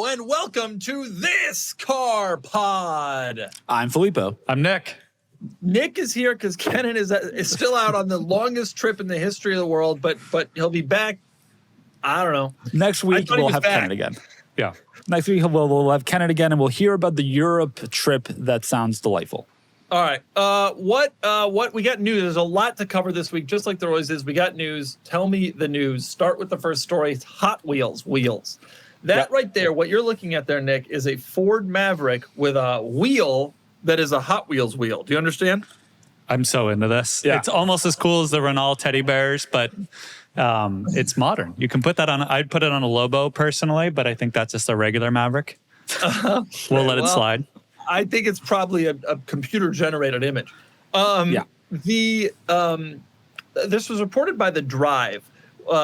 and welcome to This Car Pod. I'm Filippo. I'm Nick. Nick is here because Kenan is still out on the longest trip in the history of the world, but he'll be back. I don't know. Next week we'll have Kenan again. Yeah. Next week we'll have Kenan again, and we'll hear about the Europe trip. That sounds delightful. All right. What we got news. There's a lot to cover this week, just like there always is. We got news. Tell me the news. Start with the first story. It's Hot Wheels wheels. That right there, what you're looking at there, Nick, is a Ford Maverick with a wheel that is a Hot Wheels wheel. Do you understand? I'm so into this. Yeah. It's almost as cool as the Renault teddy bears, but it's modern. You can put that on. I'd put it on a Lobo personally, but I think that's just a regular Maverick. We'll let it slide. I think it's probably a computer-generated image. This was reported by The Drive.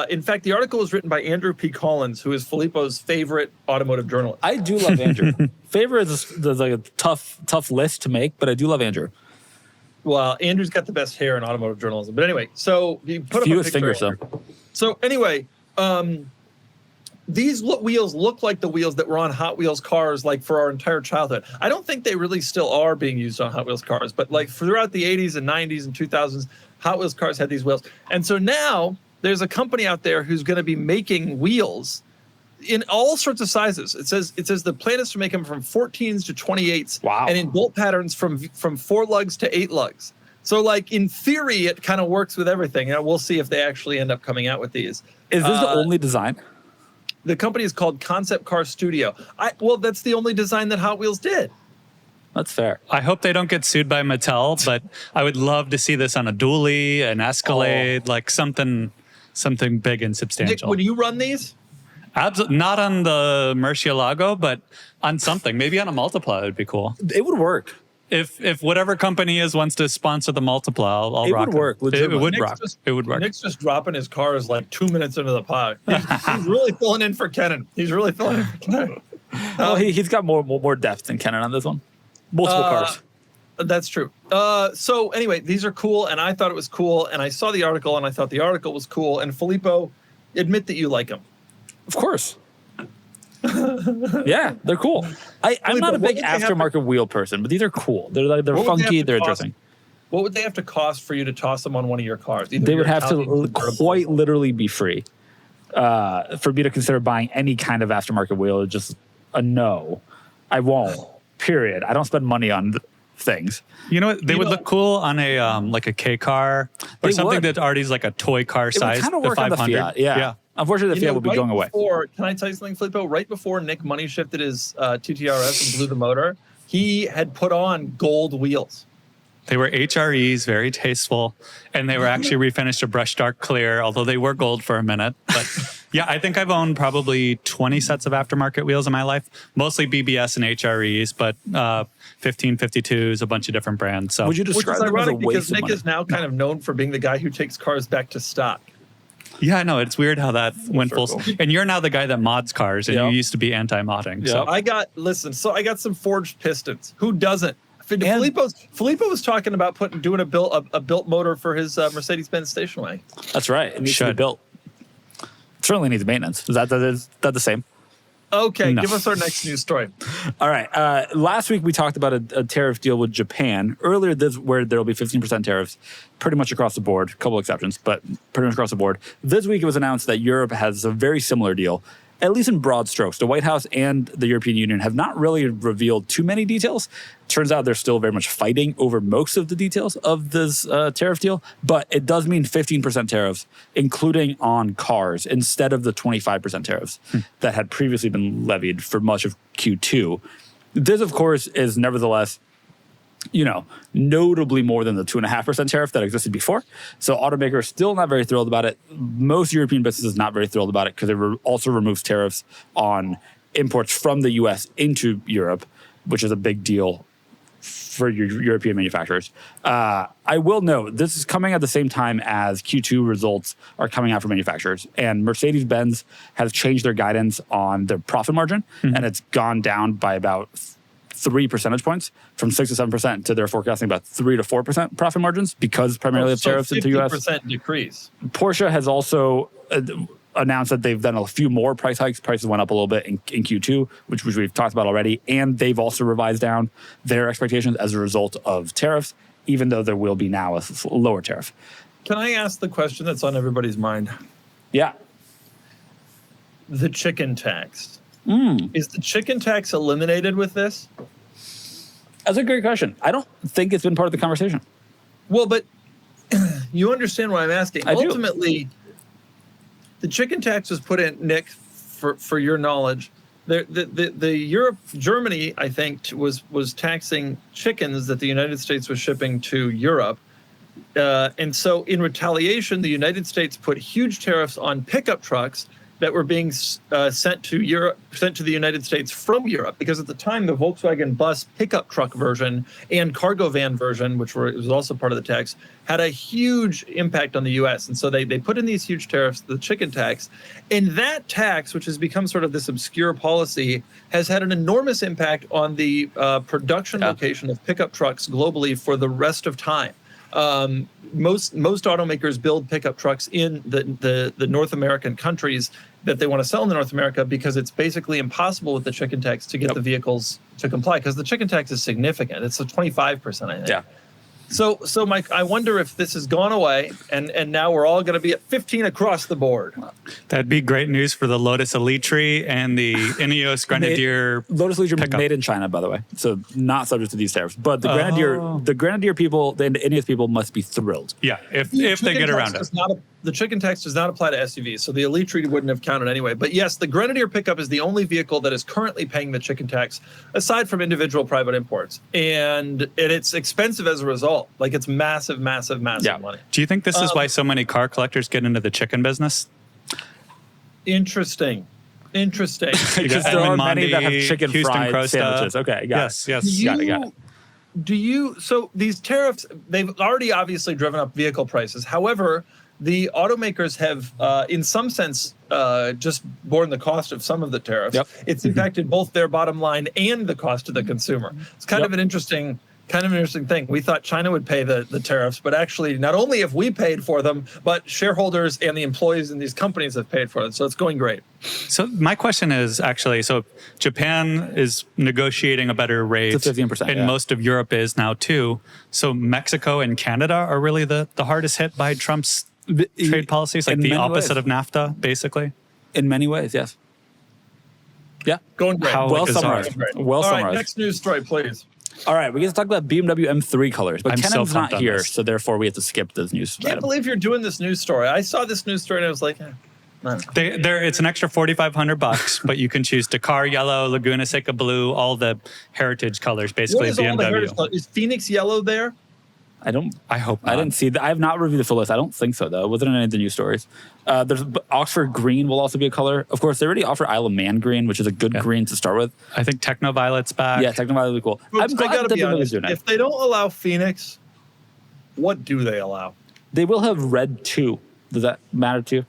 In fact, the article was written by Andrew P. Collins, who is Filippo's favorite automotive journalist. I do love Andrew. Favorite is like a tough list to make, but I do love Andrew. Well, Andrew's got the best hair in automotive journalism. But anyway, so he put up a picture. Fingers, though. So anyway, these wheels look like the wheels that were on Hot Wheels cars like for our entire childhood. I don't think they really still are being used on Hot Wheels cars, but like throughout the 80s and 90s and 2000s, Hot Wheels cars had these wheels. And so now there's a company out there who's going to be making wheels in all sorts of sizes. It says the plan is to make them from 14s to 28s. Wow. And in bolt patterns from 4 lugs to 8 lugs. So like in theory, it kind of works with everything. And we'll see if they actually end up coming out with these. Is this the only design? The company is called Concept Car Studio. Well, that's the only design that Hot Wheels did. That's fair. I hope they don't get sued by Mattel, but I would love to see this on a dually, an Escalade, like something big and substantial. Nick, would you run these? Absolutely not on the Murcielago, but on something. Maybe on a Multipla, it would be cool. It would work. If whatever company wants to sponsor the Multipla, I'll rock it. It would work. It would Nick's rock. It would work. Nick's just dropping his cars like 2 minutes into the pod. He's really filling in for Kenan. He's got more depth than Kenan on this one. Multiple cars. That's true. So anyway, these are cool, and I thought it was cool, and I saw the article, and I thought the article was cool. And Filippo, admit that you like them. Of course. Yeah, they're cool. I'm not a big aftermarket wheel person, but these are cool. They're funky. They're interesting. What would they have to cost for you to toss them on one of your cars? They would have to quite literally be free for me to consider buying any kind of aftermarket wheel. It's just a no. I won't. Period. I don't spend money on things. You know what? They would look cool on a like a K car or something that already is like a toy car size. It would kind of work on the Fiat. Yeah. Unfortunately, the Fiat will be going away. Can I tell you something, Filippo? Right before Nick money shifted his TTRS and blew the motor, he had put on gold wheels. They were HREs, very tasteful, and they were actually refinished to brush dark clear, although they were gold for a minute. But yeah, I think I've owned probably 20 sets of aftermarket wheels in my life, mostly BBS and HREs, but 1552s, a bunch of different brands. So would you describe them as a waste because of Nick money? is now kind of known for being the guy who takes cars back to stock. Yeah, I know. It's weird how that went full. And you're now the guy that mods cars, and you used to be anti-modding. Yeah. So I got some forged pistons. Who doesn't? Filippo was talking about doing a built motor for his Mercedes-Benz station wagon. That's right. It needs to be built. It certainly needs maintenance. Is that the same? Okay, no. Give us our next news story. All right. Last week we talked about a tariff deal with Japan. Earlier, where there will be 15% tariffs, pretty much across the board. A couple exceptions, but pretty much across the board. This week it was announced that Europe has a very similar deal, at least in broad strokes. The White House and the European Union have not really revealed too many details. Turns out they're still very much fighting over most of the details of this tariff deal, but it does mean 15% tariffs, including on cars, instead of the 25% tariffs that had previously been levied for much of Q2. This, of course, is nevertheless, notably more than the 2.5% tariff that existed before. So automakers still not very thrilled about it. Most European businesses not very thrilled about it because it also removes tariffs on imports from the U.S. into Europe, which is a big deal for European manufacturers. I will note, this is coming at the same time as Q2 results are coming out for manufacturers. And Mercedes-Benz has changed their guidance on their profit margin, and it's gone down by about 3 percentage points from 6 to 7% to they're forecasting about 3 to 4% profit margins because primarily of tariffs into the US. 50% decrease. Porsche has also announced that they've done a few more price hikes. Prices went up a little bit in Q2, which we've talked about already. And they've also revised down their expectations as a result of tariffs, even though there will be now a lower tariff. Can I ask the question that's on everybody's mind? Yeah. The chicken tax. Is the chicken tax eliminated with this? That's a great question. I don't think it's been part of the conversation. Well, but you understand what I'm asking. I do. Ultimately, the chicken tax was put in, Nick, for your knowledge. Germany, I think, was taxing chickens that the United States was shipping to Europe. And so in retaliation, the United States put huge tariffs on pickup trucks that were being sent to the United States from Europe, because at the time the Volkswagen bus pickup truck version and cargo van version, which was also part of the tax, had a huge impact on the U.S. And so they put in these huge tariffs, the chicken tax, and that tax, which has become sort of this obscure policy, has had an enormous impact on the production location of pickup trucks globally for the rest of time. Most automakers build pickup trucks in the North American countries that they want to sell in North America, because it's basically impossible with the chicken tax to get the vehicles to comply, because the chicken tax is significant. It's a 25%, I think. Yeah. So Mike, I wonder if this has gone away and now we're all going to be at 15 across the board. That'd be great news for the Lotus Elitra and the Ineos Grenadier. Lotus Elitra made in China, by the way, so not subject to these tariffs. But the Grenadier people, the Ineos people must be thrilled. Yeah, if they get around it. The chicken tax does not apply to SUVs, so the Elitra wouldn't have counted anyway. But yes, the Grenadier pickup is the only vehicle that is currently paying the chicken tax, aside from individual private imports. And it's expensive as a result. Like, it's massive money. Do you think this is why so many car collectors get into the chicken business? Interesting. Because there are many that have chicken fried sandwiches. Okay, got it. Yes. Got it. So these tariffs, they've already obviously driven up vehicle prices. However, the automakers have, in some sense, just borne the cost of some of the tariffs. Yep. It's impacted both their bottom line and the cost to the consumer. It's kind of an interesting thing. We thought China would pay the tariffs, but actually not only have we paid for them, but shareholders and the employees in these companies have paid for them. So it's going great. So my question is actually, so Japan is negotiating a better rate. It's 15%. And most of Europe is now too. So Mexico and Canada are really the hardest hit by Trump's trade policies, like the opposite of NAFTA, basically? In many ways, yes. Yeah. Going great. Well summarized. All right, next news story, please. All right, we get to talk about BMW M3 colors, but Kenan's not here, this. So therefore we have to skip this news. I can't believe you're doing this news story. I saw this news story and I was like, it's an extra $4,500, but you can choose Dakar yellow, Laguna Seca blue, all the heritage colors, basically. What is all the heritage colors? Is Phoenix yellow there? I hope not. I didn't see that. I have not reviewed the full list. I don't think so, though. It wasn't in any of the news stories. There's Oxford green will also be a color. Of course, they already offer Isle of Man green, which is a good green to start with. I think Techno Violet's back. Yeah, Techno Violet would be cool. Folks, I gotta be honest, if they don't allow Phoenix, what do they allow? They will have red too. Does that matter to you?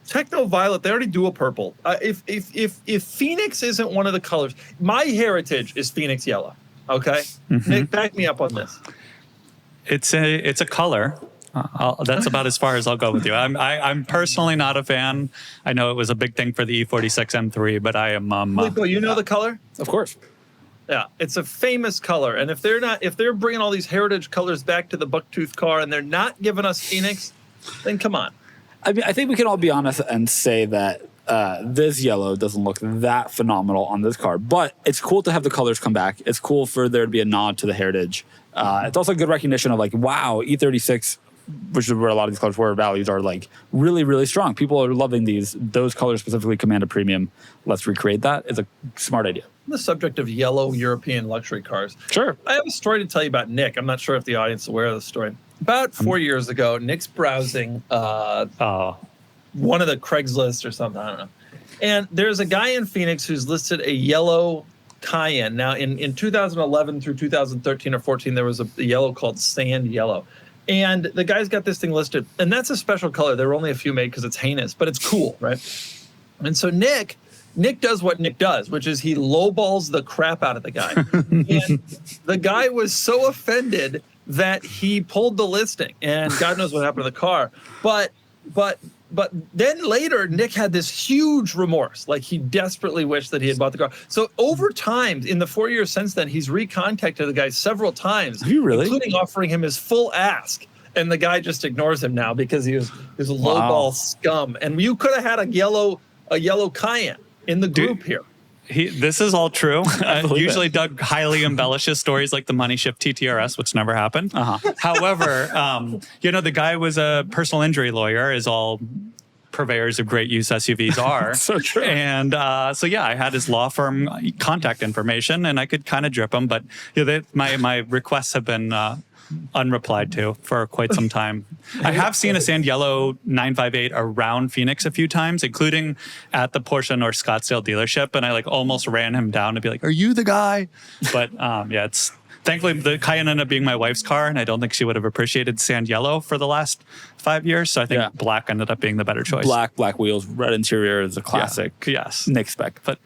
Techno Violet, they already do a purple. If Phoenix isn't one of the colors, my heritage is Phoenix yellow. Okay, Nick, back me up on this. It's a color. That's about as far as I'll go with you. I'm personally not a fan. I know it was a big thing for the E46 M3, but I am. Filippo, you know the color? Of course. Yeah, it's a famous color, and if they're bringing all these heritage colors back to the bucktooth car, and they're not giving us Phoenix, then come on. I mean, I think we can all be honest and say that this yellow doesn't look that phenomenal on this car, but it's cool to have the colors come back. It's cool for there to be a nod to the heritage. It's also a good recognition of like, wow, E36, which is where a lot of these colors were, values are like really, really strong. People are loving these. Those colors specifically command a premium. Let's recreate that. It's a smart idea. On the subject of yellow European luxury cars. Sure. I have a story to tell you about Nick. I'm not sure if the audience is aware of the story. About 4 years ago, Nick's browsing one of the Craigslist or something, I don't know. And there's a guy in Phoenix who's listed a yellow Cayenne. Now, in 2011 through 2013 or 14, there was a yellow called sand yellow. And the guy's got this thing listed. And that's a special color. There were only a few made because it's heinous, but it's cool, right? And so Nick does what Nick does, which is he lowballs the crap out of the guy. And the guy was so offended that he pulled the listing. And God knows what happened to the car. But But then later, Nick had this huge remorse. Like he desperately wished that he had bought the car. So over time, in the 4 years since then, he's recontacted the guy several times, including offering him his full ask. And the guy just ignores him now because he was a lowball scum. And you could have had a yellow Cayenne in the group here. This is all true. Usually Doug highly embellishes stories like the Money Shift TTRS, which never happened. However, the guy was a personal injury lawyer, as all purveyors of great use SUVs are. So true. And I had his law firm contact information, and I could kind of drip him. But my requests have been unreplied to for quite some time. I have seen a sand yellow 958 around Phoenix a few times, including at the Porsche North Scottsdale dealership, and I almost ran him down to be like, "Are you the guy?" But it's thankfully the Cayenne ended up being my wife's car, and I don't think she would have appreciated sand yellow for the last 5 years. So I think black ended up being the better choice. Black wheels, red interior is a classic. Yes, Nick spec, but.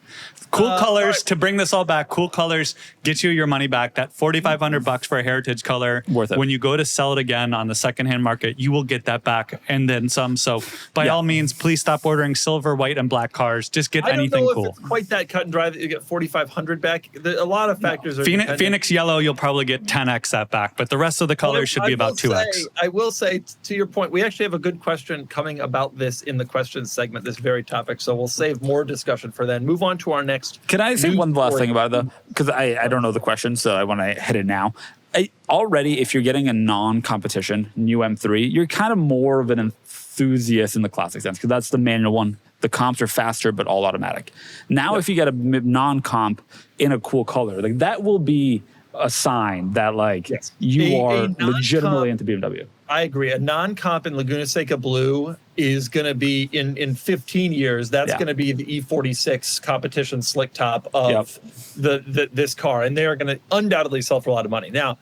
Cool colors, to bring this all back, cool colors get you your money back. That $4,500 for a heritage color. Worth it. When you go to sell it again on the secondhand market, you will get that back and then some. So by all means, please stop ordering silver, white, and black cars. Just get anything cool. I don't know if it's quite that cut and dry that you get $4,500 back. A lot of factors are Phoenix yellow, you'll probably get 10x that back, but the rest of the colors should be about 2x. I will say, to your point, we actually have a good question coming about this in the questions segment, this very topic. So we'll save more discussion for then. Move on to our next. Can I say one last thing about it, though? Because I don't know the question, so I want to hit it now. Already, if you're getting a non-competition new M3, you're kind of more of an enthusiast in the classic sense, because that's the manual one. The comps are faster, but all automatic. Now, if you get a non-comp in a cool color, that will be a sign that you are legitimately into BMW. I agree. A non-comp in Laguna Seca Blue is going to be in 15 years. That's going to be the E46 competition slick top of this car, and they are going to undoubtedly sell for a lot of money. Now,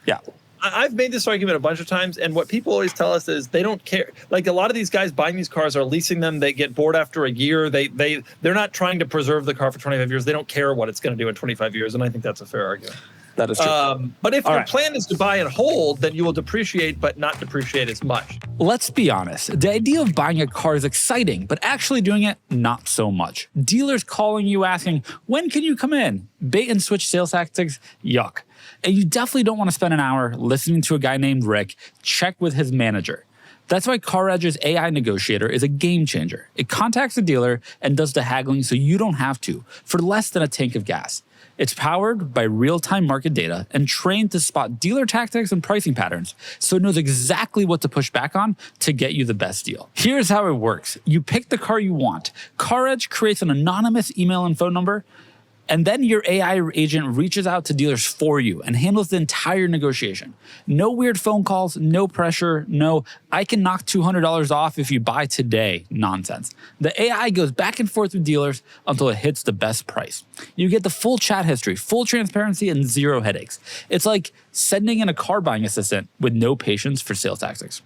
I've made this argument a bunch of times, and what people always tell us is they don't care. Like a lot of these guys buying these cars are leasing them. They get bored after a year. They're not trying to preserve the car for 25 years. They don't care what it's going to do in 25 years, and I think that's a fair argument. That is true. But if your plan is to buy and hold, then you will depreciate, but not depreciate as much. Let's be honest. The idea of buying a car is exciting, but actually doing it, not so much. Dealers calling you asking, when can you come in? Bait and switch sales tactics, yuck. And you definitely don't want to spend an hour listening to a guy named Rick check with his manager. That's why CarEdge's AI negotiator is a game changer. It contacts the dealer and does the haggling so you don't have to, for less than a tank of gas. It's powered by real-time market data and trained to spot dealer tactics and pricing patterns, so it knows exactly what to push back on to get you the best deal. Here's how it works. You pick the car you want. CarEdge creates an anonymous email and phone number, and then your AI agent reaches out to dealers for you and handles the entire negotiation. No weird phone calls, no pressure, no, I can knock $200 off if you buy today nonsense. The AI goes back and forth with dealers until it hits the best price. You get the full chat history, full transparency, and zero headaches. It's like sending in a car buying assistant with no patience for sales tactics.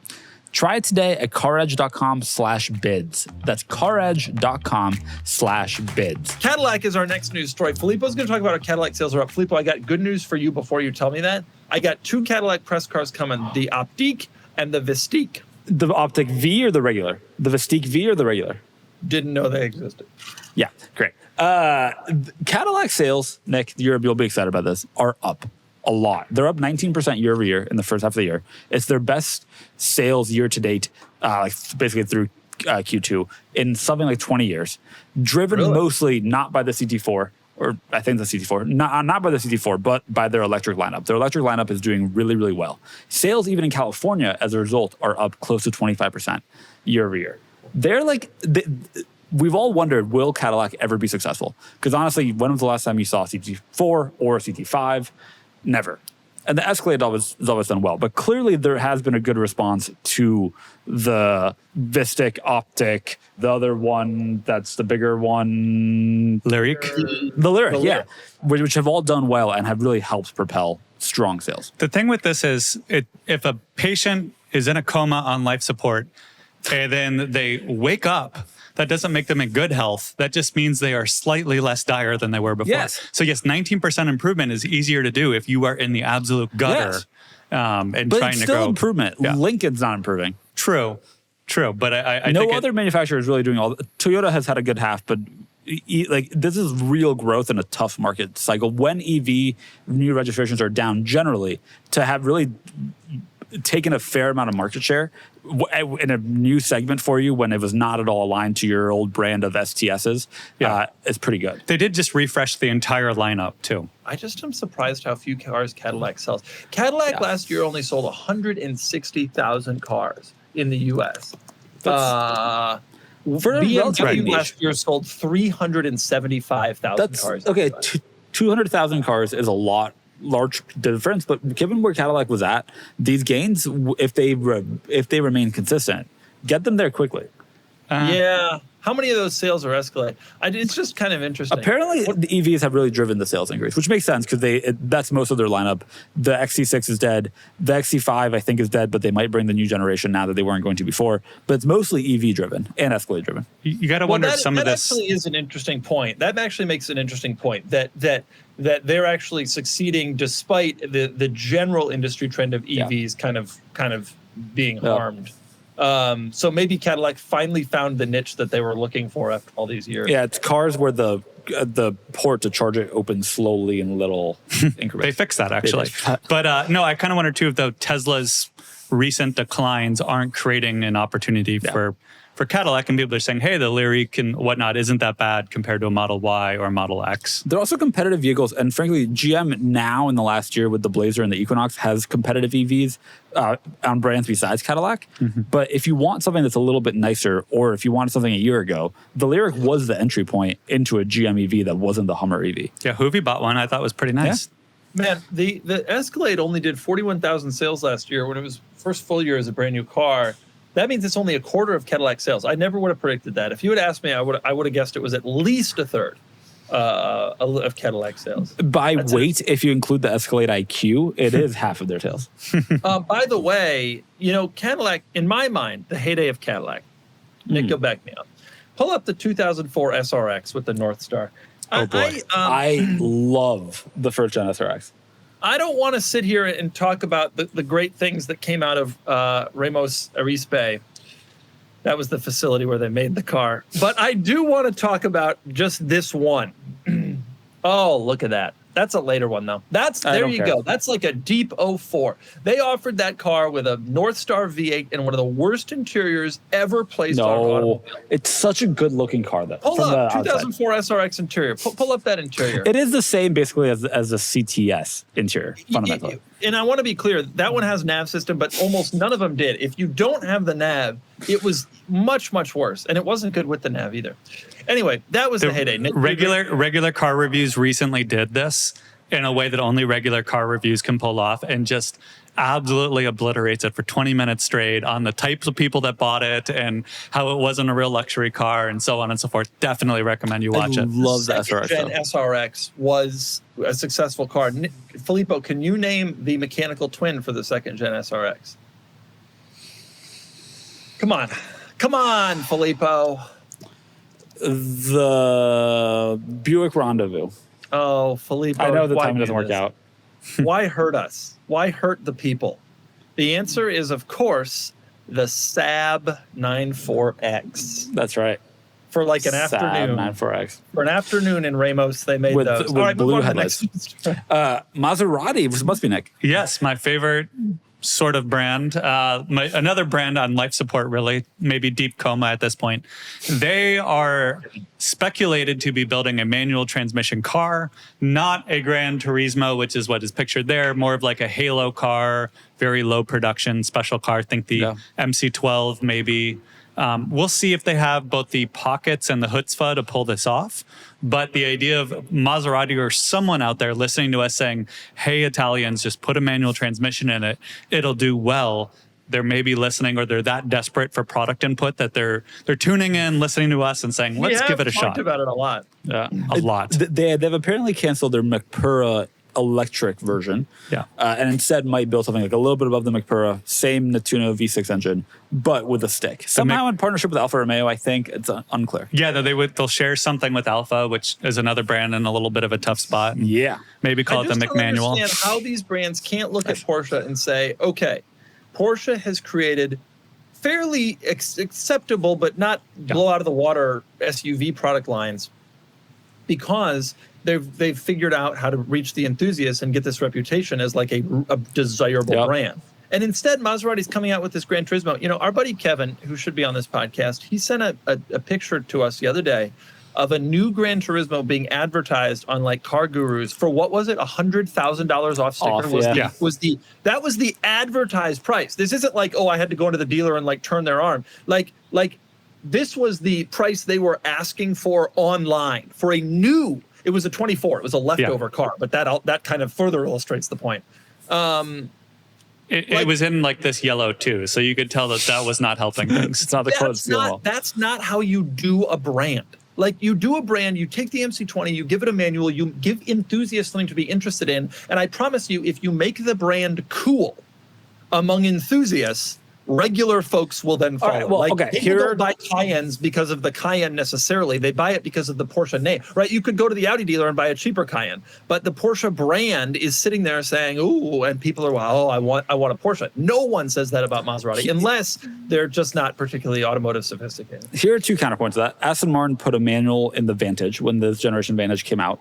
Try it today at caredge.com/bids. That's caredge.com/bids. Cadillac is our next news story. Filippo's going to talk about our Cadillac sales are up. Filippo, I got good news for you before you tell me that. I got two Cadillac press cars coming, the Optique and the Vistique. The Optic V or the regular? The Vistique V or the regular? Didn't know they existed. Yeah, great. Cadillac sales, Nick, you'll be excited about this, are up a lot. They're up 19% year over year in the first half of the year. It's their best sales year to date, basically through Q2 in something like 20 years. Driven mostly not by the CT4, or I think the CT4, not by the CT4, but by their electric lineup. Their electric lineup is doing really, really well. Sales even in California, as a result, are up close to 25% year over year. They're we've all wondered, will Cadillac ever be successful? Because honestly, when was the last time you saw a CT4 or a CT5? Never. And the Escalade has always done well. But clearly there has been a good response to the Vistic, Optic, the other one that's the bigger one. Lyric? The Lyric, yeah. Which have all done well and have really helped propel strong sales. The thing with this is, if a patient is in a coma on life support and then they wake up, that doesn't make them in good health. That just means they are slightly less dire than they were before. Yes. So yes, 19% improvement is easier to do if you are in the absolute gutter and but trying it's to still grow. improvement. Yeah. Lincoln's not improving. True. True, but I no think other manufacturer is really doing all. Toyota has had a good half, but like this is real growth in a tough market cycle. When EV new registrations are down generally, to have really taken a fair amount of market share in a new segment for you when it was not at all aligned to your old brand of STSs, it's pretty good. They did just refresh the entire lineup too. I just am surprised how few cars Cadillac sells. Cadillac last year only sold 160,000 cars in the U.S. BMW last year sold 375,000 cars. Okay, 200,000 cars is a large difference, but given where Cadillac was at, these gains, if they remain consistent, get them there quickly. Yeah. How many of those sales are Escalade? It's just kind of interesting. Apparently, the EVs have really driven the sales increase, which makes sense because that's most of their lineup. The XC6 is dead. The XC5, I think, is dead, but they might bring the new generation now that they weren't going to before. But it's mostly EV driven and Escalade driven. You got to wonder if some of this actually is an interesting point. That actually makes an interesting point that they're actually succeeding despite the general industry trend of EVs kind of being harmed. So maybe Cadillac finally found the niche that they were looking for after all these years. Yeah, it's cars where the port to charge it opens slowly in little increments. They fixed that actually. But no, I kind of wonder too if Tesla's recent declines aren't creating an opportunity for Cadillac, and people are saying, hey, the Lyriq and whatnot isn't that bad compared to a Model Y or a Model X. They're also competitive vehicles, and frankly, GM now in the last year with the Blazer and the Equinox has competitive EVs on brands besides Cadillac. Mm-hmm. But if you want something that's a little bit nicer, or if you wanted something a year ago, the Lyriq was the entry point into a GM EV that wasn't the Hummer EV. Yeah, Hoovy bought one. I thought was pretty nice. Yeah. Man, the Escalade only did 41,000 sales last year when it was first full year as a brand new car. That means it's only a quarter of Cadillac sales. I never would have predicted that. If you had asked me, I would have guessed it was at least a third of Cadillac sales. That's weight, if you include the Escalade IQ, it is half of their sales. By the way, Cadillac, in my mind, the heyday of Cadillac, Nick, you'll back me up. Pull up the 2004 SRX with the North Star. Oh, boy. I love the first gen SRX. I don't want to sit here and talk about the great things that came out of Ramos Arizpe. That was the facility where they made the car. But I do want to talk about just this one. Oh, look at that. That's a later one, though. There you go. That's like a deep 04. They offered that car with a North Star V8 and one of the worst interiors ever placed on an automobile. It's such a good-looking car, though. Pull up 2004 SRX interior. Pull up that interior. It is the same, basically, as a CTS interior, fundamentally. And I want to be clear, that one has nav system, but almost none of them did. If you don't have the nav, it was much, much worse. And it wasn't good with the nav either. Anyway, that was the heyday. Regular car reviews recently did this in a way that only regular car reviews can pull off, and just absolutely obliterates it for 20 minutes straight on the types of people that bought it and how it wasn't a real luxury car and so on and so forth. Definitely recommend you watch it. Love the SRX. Gen SRX was a successful car. Filippo, can you name the mechanical twin for the second gen SRX? Come on, Filippo. The Buick Rendezvous. Oh, Filippo. I know the timing doesn't work out. Why hurt us? Why hurt the people? The answer is, of course, the Saab 94X. That's right. For like an afternoon. Saab 94X. For an afternoon in Ramos, they made those. With blue headlights. Maserati must be Nick. Yes, my favorite sort of brand. Another brand on life support, really, maybe deep coma at this point. They are speculated to be building a manual transmission car, not a Gran Turismo, which is what is pictured there, more of like a halo car, very low production special car. Think the MC12 maybe. We'll see if they have both the pockets and the chutzpah to pull this off. But the idea of Maserati or someone out there listening to us saying, hey, Italians, just put a manual transmission in it, it'll do well. They're maybe listening, or they're that desperate for product input that they're tuning in, listening to us and saying, let's give it a shot. We have talked about it a lot. Yeah, a lot. They've apparently canceled their McPura electric version, and instead might build something like a little bit above the McPura, same Nettuno V6 engine, but with a stick. Somehow in partnership with Alfa Romeo, I think. It's unclear. Yeah, they'll share something with Alfa, which is another brand in a little bit of a tough spot. Yeah. Maybe call it the McManual. I just don't understand how these brands can't look at Porsche and say, okay, Porsche has created fairly acceptable, but not blow out of the water SUV product lines, because they've figured out how to reach the enthusiasts and get this reputation as like a desirable brand. And instead, Maserati's coming out with this Gran Turismo. You know, our buddy Kevin, who should be on this podcast, he sent a picture to us the other day of a new Gran Turismo being advertised on like Car Gurus for, what was it, $100,000 off sticker? That was the advertised price. This isn't like, oh, I had to go into the dealer and like turn their arm. Like this was the price they were asking for online for a new. It was a 24. It was a leftover car, but that kind of further illustrates the point. It was in like this yellow too, so you could tell that was not helping things. It's not the clothes seal. That's not how you do a brand. Like, you do a brand, you take the MC20, you give it a manual, you give enthusiasts something to be interested in, and I promise you, if you make the brand cool among enthusiasts, regular folks will then follow. Right, well, People don't buy Cayennes because of the Cayenne necessarily. They buy it because of the Porsche name, right? You could go to the Audi dealer and buy a cheaper Cayenne, but the Porsche brand is sitting there saying, "Ooh," and people are, "Oh, I want a Porsche." No one says that about Maserati unless they're just not particularly automotive sophisticated. Here are two counterpoints to that. Aston Martin put a manual in the Vantage when this generation Vantage came out.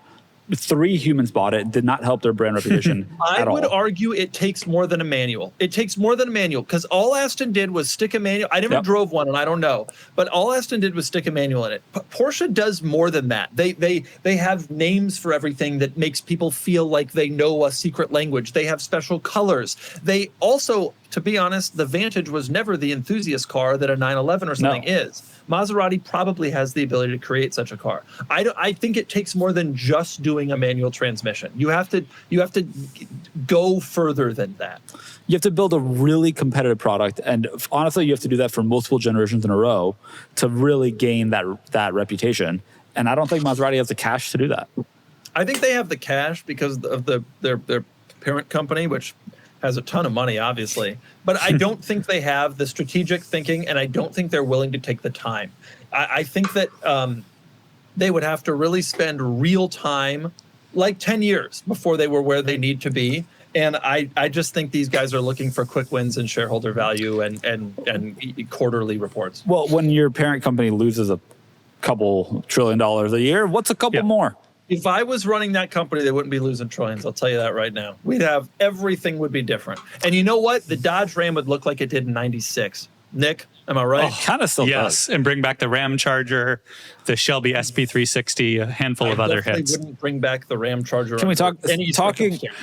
3 humans bought it. Did not help their brand reputation at all. I would argue it takes more than a manual. It takes more than a manual, because all Aston did was stick a manual. I never drove one, and I don't know, but all Aston did was stick a manual in it. Porsche does more than that. They have names for everything that makes people feel like they know a secret language. They have special colors. They also, to be honest, the Vantage was never the enthusiast car that a 911 or something is. Maserati probably has the ability to create such a car. I think it takes more than just doing a manual transmission. You have to go further than that. You have to build a really competitive product, and honestly, you have to do that for multiple generations in a row to really gain that reputation. And I don't think Maserati has the cash to do that. I think they have the cash because of their parent company, which has a ton of money, obviously. But I don't think they have the strategic thinking, and I don't think they're willing to take the time. I think that they would have to really spend real time, like 10 years before they were where they need to be. And I just think these guys are looking for quick wins and shareholder value and quarterly reports. Well, when your parent company loses a couple $1 trillion a year, what's a couple more? If I was running that company, they wouldn't be losing trillions. I'll tell you that right now. Everything would be different. And you know what? The Dodge Ram would look like it did in '96. Nick, am I right? Kind of still does. And bring back the Ram Charger, the Shelby SP360, a handful of other hits. I wouldn't bring back the Ram Charger. Can we talk?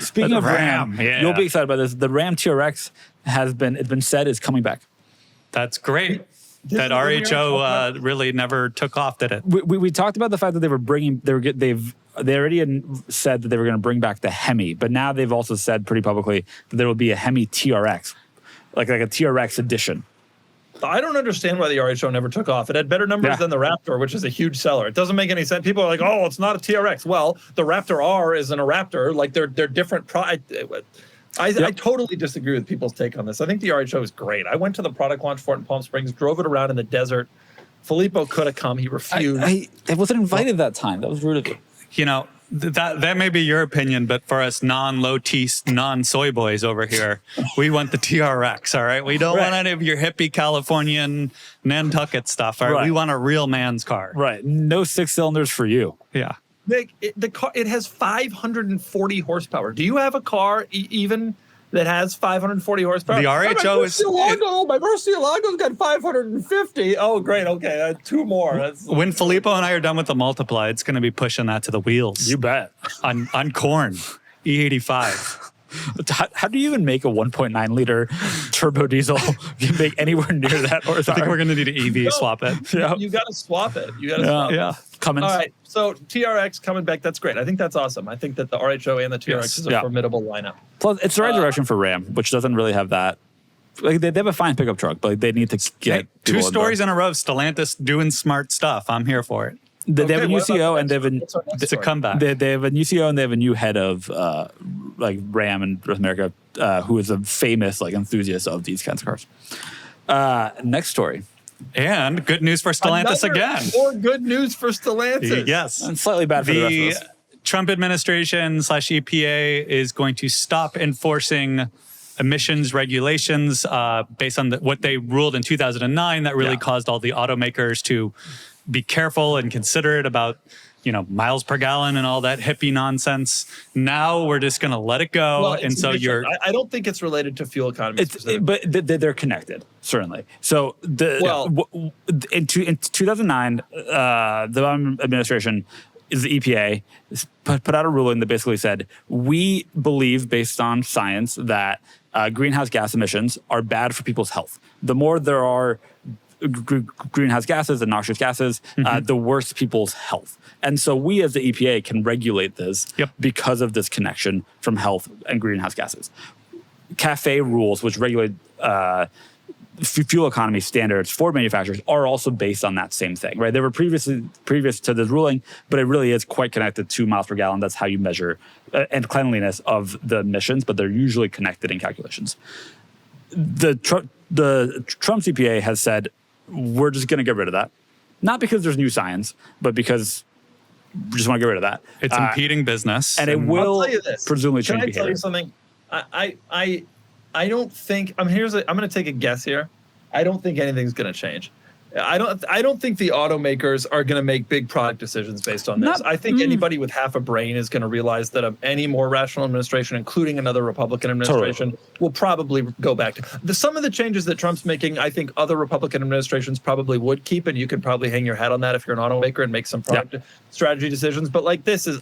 Speaking of Ram, you'll be excited about this. The Ram TRX it's been said is coming back. That's great. That RHO really never took off, did it? We talked about the fact that they already said that they were going to bring back the Hemi, but now they've also said pretty publicly that there will be a Hemi TRX, like a TRX edition. I don't understand why the RHO never took off. It had better numbers than the Raptor, which is a huge seller. It doesn't make any sense. People are like, "Oh, it's not a TRX." Well, the Raptor R isn't a Raptor. Like they're different. I totally disagree with people's take on this. I think the RHO is great. I went to the product launch for it in Palm Springs, drove it around in the desert. Filippo could have come. He refused. I wasn't invited that time. That was rude of you. You know, that may be your opinion, but for us non-low T, non-soy boys over here, we want the TRX, all right? We don't want any of your hippie Californian Nantucket stuff, all right? We want a real man's car. Right. No 6 cylinders for you. Yeah. Nick, the car, it has 540 horsepower. Do you have a car even that has 540 horsepower? The RHO is... My Murcielago's got 550. Oh, great. Okay, 2 more. When Filippo and I are done with the Multipla, it's going to be pushing that to the wheels. You bet. On corn, E85. How do you even make a 1.9 liter turbo diesel make anywhere near that horsepower? I think we're going to need an EV swap it. You got to swap it. Swap it. Cummins. All right. So TRX coming back. That's great. I think that's awesome. I think that the RHO and the TRX is a formidable lineup. Plus, it's the right direction for Ram, which doesn't really have that. Like they have a fine pickup truck, but they need to get 2 stories in a row of Stellantis doing smart stuff. I'm here for it. They have a new CEO and it's a comeback. They have a new CEO and they have a new head of Ram in North America, who is a famous enthusiast of these kinds of cars. Next story. And good news for Stellantis again. More good news for Stellantis. Yes. And slightly bad for the rest of us. Trump administration / EPA is going to stop enforcing emissions regulations based on what they ruled in 2009 that really caused all the automakers to be careful and considerate about miles per gallon and all that hippie nonsense. Now we're just going to let it go. Well, and so I don't think it's related to fuel economy. But they're connected, certainly. So in 2009, the Obama administration, is the EPA, put out a ruling that basically said, we believe, based on science, that greenhouse gas emissions are bad for people's health. The more there are greenhouse gases and noxious gases, the worse people's health. And so we as the EPA can regulate this because of this connection from health and greenhouse gases. CAFE rules, which regulate fuel economy standards for manufacturers, are also based on that same thing, right? They were previous to this ruling, but it really is quite connected to miles per gallon. That's how you measure and cleanliness of the emissions, but they're usually connected in calculations. The Trump's EPA has said, we're just going to get rid of that. Not because there's new science, but because we just want to get rid of that. It's impeding business. And it will presumably change behavior. Can I tell you something? I don't think, I'm going to take a guess here. I don't think anything's going to change. I don't think the automakers are going to make big product decisions based on this. I think anybody with half a brain is going to realize that any more rational administration, including another Republican administration, will probably go back to some of the changes that Trump's making. I think other Republican administrations probably would keep, and you could probably hang your hat on that if you're an automaker and make some product strategy decisions. But like this is,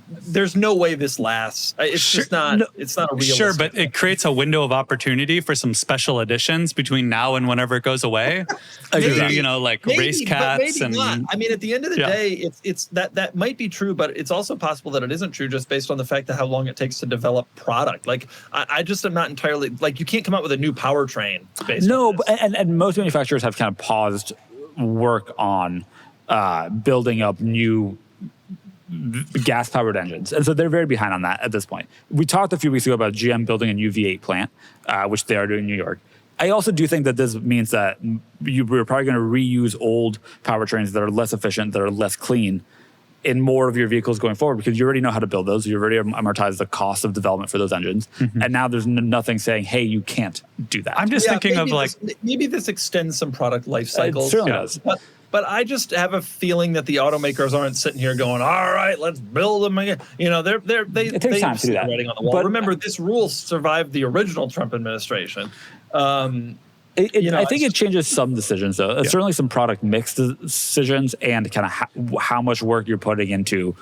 there's no way this lasts. It's just not. It's not a realistic. Sure, but it creates a window of opportunity for some special editions between now and whenever it goes away. Maybe, like race cats and. Not. At the end of the day, it's that might be true, but it's also possible that it isn't true just based on the fact of how long it takes to develop product. Like I just am not entirely you can't come out with a new powertrain. And most manufacturers have kind of paused work on building up new gas-powered engines. And so they're very behind on that at this point. We talked a few weeks ago about GM building a new V8 plant, which they are doing in New York. I also do think that this means that we're probably going to reuse old powertrains that are less efficient, that are less clean in more of your vehicles going forward, because you already know how to build those. You already amortized the cost of development for those engines. And now there's nothing saying, hey, you can't do that. I'm just thinking of maybe this extends some product life cycles. It certainly does. But I just have a feeling that the automakers aren't sitting here going, all right, let's build them again. It takes time to do that. Writing on the wall. But remember, this rule survived the original Trump administration. I think it changes some decisions, though. Certainly some product mix decisions and kind of how much work you're putting into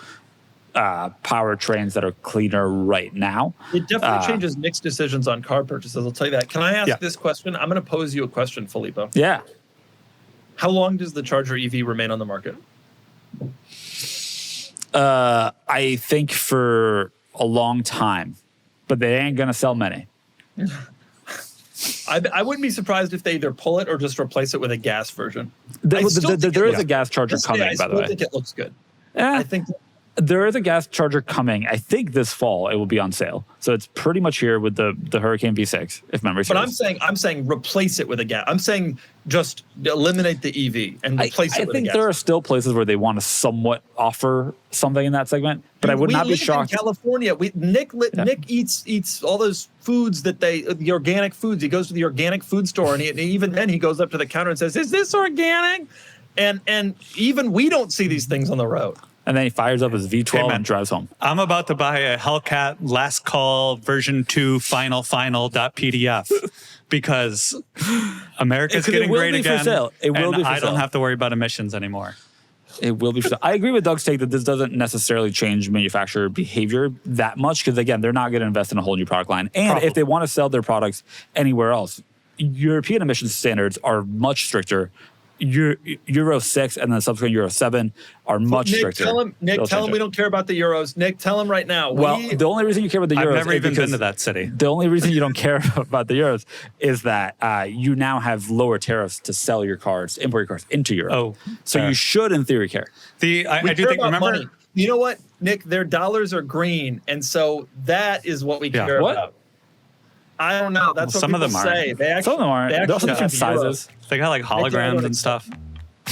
powertrains that are cleaner right now. It definitely changes mixed decisions on car purchases. I'll tell you that. Can I ask this question? I'm going to pose you a question, Filippo. Yeah. How long does the Charger EV remain on the market? I think for a long time, but they ain't going to sell many. I wouldn't be surprised if they either pull it or just replace it with a gas version. There is a gas charger coming, by the way. I think it looks good. I think there is a gas charger coming. I think this fall it will be on sale. So it's pretty much here with the Hurricane V6, if memory serves. But I'm saying replace it with a gas. I'm saying just eliminate the EV and replace it with a gas. I think there are still places where they want to somewhat offer something in that segment, but I would not be shocked. In California, Nick eats all those foods the organic foods. He goes to the organic food store, and even then he goes up to the counter and says, "Is this organic?" And even we don't see these things on the road. And then he fires up his V12 and drives home. I'm about to buy a Hellcat Last Call version 2 final.pdf because America's getting great again. It will be for sale. I don't have to worry about emissions anymore. It will be for sale. I agree with Doug's take that this doesn't necessarily change manufacturer behavior that much because, again, they're not going to invest in a whole new product line. And if they want to sell their products anywhere else, European emissions standards are much stricter. Euro 6 and then subsequent Euro 7 are much stricter. Tell him we don't care about the Euros. Nick, tell him right now. The only reason you care about the Euros I've never even been to that city. The only reason you don't care about the Euros is that you now have lower tariffs to sell your cars, import your cars into Europe. Oh, so you should, in theory, care. I do think, remember... Money. You know what, Nick? Their dollars are green, and so that is what we care about. I don't know. That's what some people of them say. Some of them aren't. They're also different sizes. They got like holograms and stuff.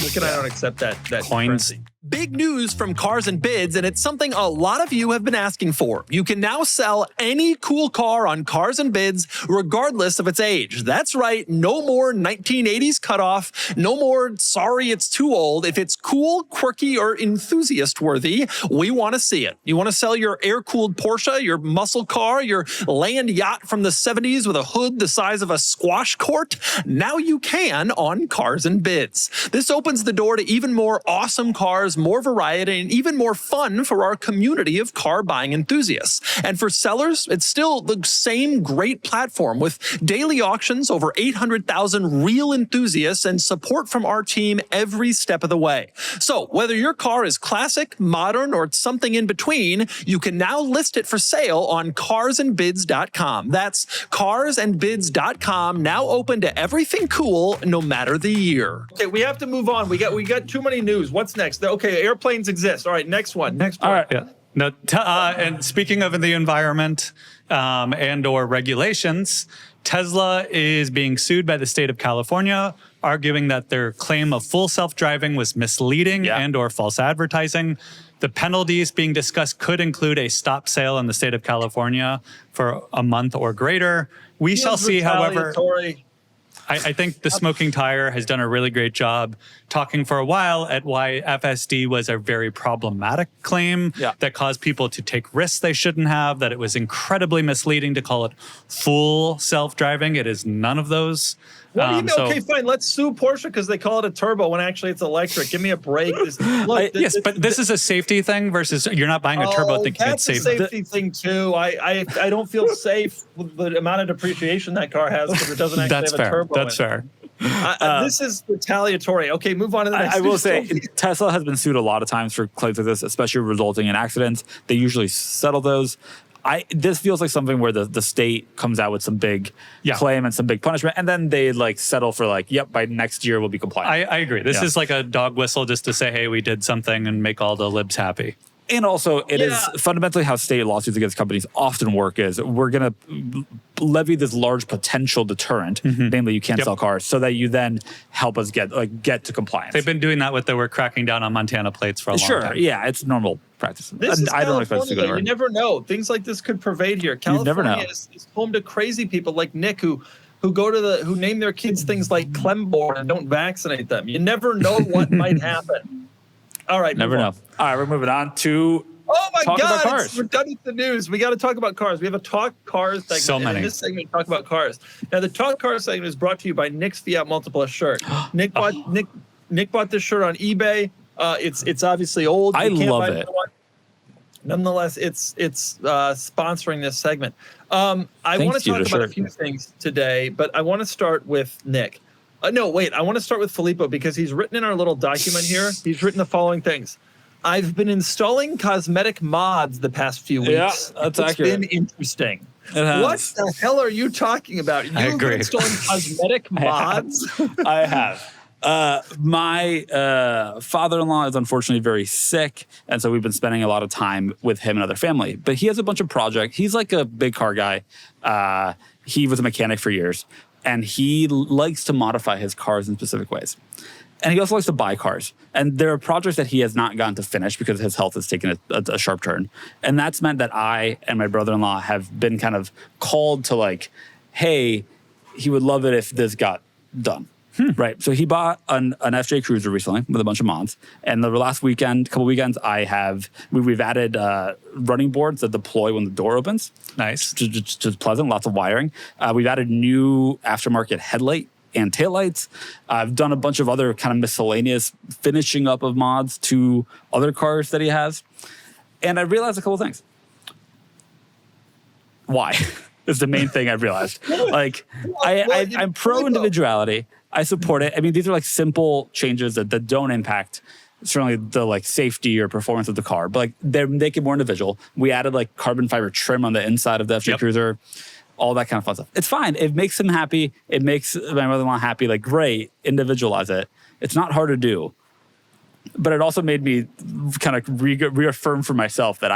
Look, I don't accept that coins. currency. Big news from Cars and Bids, and it's something a lot of you have been asking for. You can now sell any cool car on Cars and Bids, regardless of its age. That's right, no more 1980s cutoff, no more sorry it's too old. If it's cool, quirky, or enthusiast-worthy, we want to see it. You want to sell your air-cooled Porsche, your muscle car, your land yacht from the 70s with a hood the size of a squash court? Now you can on Cars and Bids. This opens the door to even more awesome cars, more variety, and even more fun for our community of car buying enthusiasts. And for sellers, it's still the same great platform with daily auctions, over 800,000 real enthusiasts, and support from our team every step of the way. So whether your car is classic, modern, or something in between, you can now list it for sale on carsandbids.com. That's carsandbids.com, now open to everything cool, no matter the year. Okay, we have to move on. We got too many news. What's next? Okay, airplanes exist. All right, next one. All right. Yeah. No, and speaking of the environment and or regulations, Tesla is being sued by the state of California, arguing that their claim of full self-driving was misleading and or false advertising. The penalties being discussed could include a stop sale in the state of California for a month or greater. We shall see, however. I think the Smoking Tire has done a really great job talking for a while at why FSD was a very problematic claim that caused people to take risks they shouldn't have, that it was incredibly misleading to call it full self-driving. It is none of those. What do you mean? Okay, fine. Let's sue Porsche because they call it a turbo when actually it's electric. Give me a break. Yes, but this is a safety thing versus you're not buying a turbo thinking it's safe. That's a safety thing too. I don't feel safe with the amount of depreciation that car has because it doesn't actually have a turbo. That's fair. This is retaliatory. Okay, move on to the next. I will say Tesla has been sued a lot of times for claims like this, especially resulting in accidents. They usually settle those. This feels like something where the state comes out with some big claim and some big punishment, and then they settle for yep, by next year we'll be compliant. I agree. This is like a dog whistle just to say, hey, we did something and make all the libs happy. And also, it is fundamentally how state lawsuits against companies often work is we're going to levy this large potential deterrent, namely you can't sell cars, so that you then help us get to compliance. They've been doing that with we're cracking down on Montana plates for a long time. Yeah, it's normal practice. This is California. You never know. Things like this could pervade here. California is home to crazy people like Nick who go to who name their kids things like Clemborn and don't vaccinate them. You never know what might happen. All right. Never know. All right, we're moving on to talk about cars. We're done with the news. We got to talk about cars. We have a Talk Cars segment. So many. And in this segment, we talk about cars. Now, the Talk Cars segment is brought to you by Nick's Fiat Multipla shirt. Nick bought this shirt on eBay. It's obviously old. I love it. Nonetheless, it's sponsoring this segment. I want to talk about a few things today, but I want to start with Nick. I want to start with Filippo because he's written in our little document here. He's written the following things. I've been installing cosmetic mods the past few weeks. Yeah, that's accurate. It's been interesting. What the hell are you talking about? You've been installing cosmetic mods? I have. My father-in-law is unfortunately very sick, and so we've been spending a lot of time with him and other family. But he has a bunch of projects. He's like a big car guy. He was a mechanic for years. And he likes to modify his cars in specific ways. And he also likes to buy cars. And there are projects that he has not gotten to finish because his health has taken a sharp turn. And that's meant that I and my brother-in-law have been kind of called to hey, he would love it if this got done. Right. So he bought an FJ Cruiser recently with a bunch of mods. And the last couple weekends, we've added running boards that deploy when the door opens. Nice. Just pleasant, lots of wiring. We've added new aftermarket headlight and taillights. I've done a bunch of other kind of miscellaneous finishing up of mods to other cars that he has. And I realized a couple things. Why? Is the main thing I've realized. I'm pro individuality. I support it. I mean, these are simple changes that don't impact certainly the safety or performance of the car, but they make it more individual. We added carbon fiber trim on the inside of the FJ Cruiser, all that kind of fun stuff. It's fine. It makes him happy. It makes my mother-in-law happy. Great, individualize it. It's not hard to do. But it also made me kind of reaffirm for myself that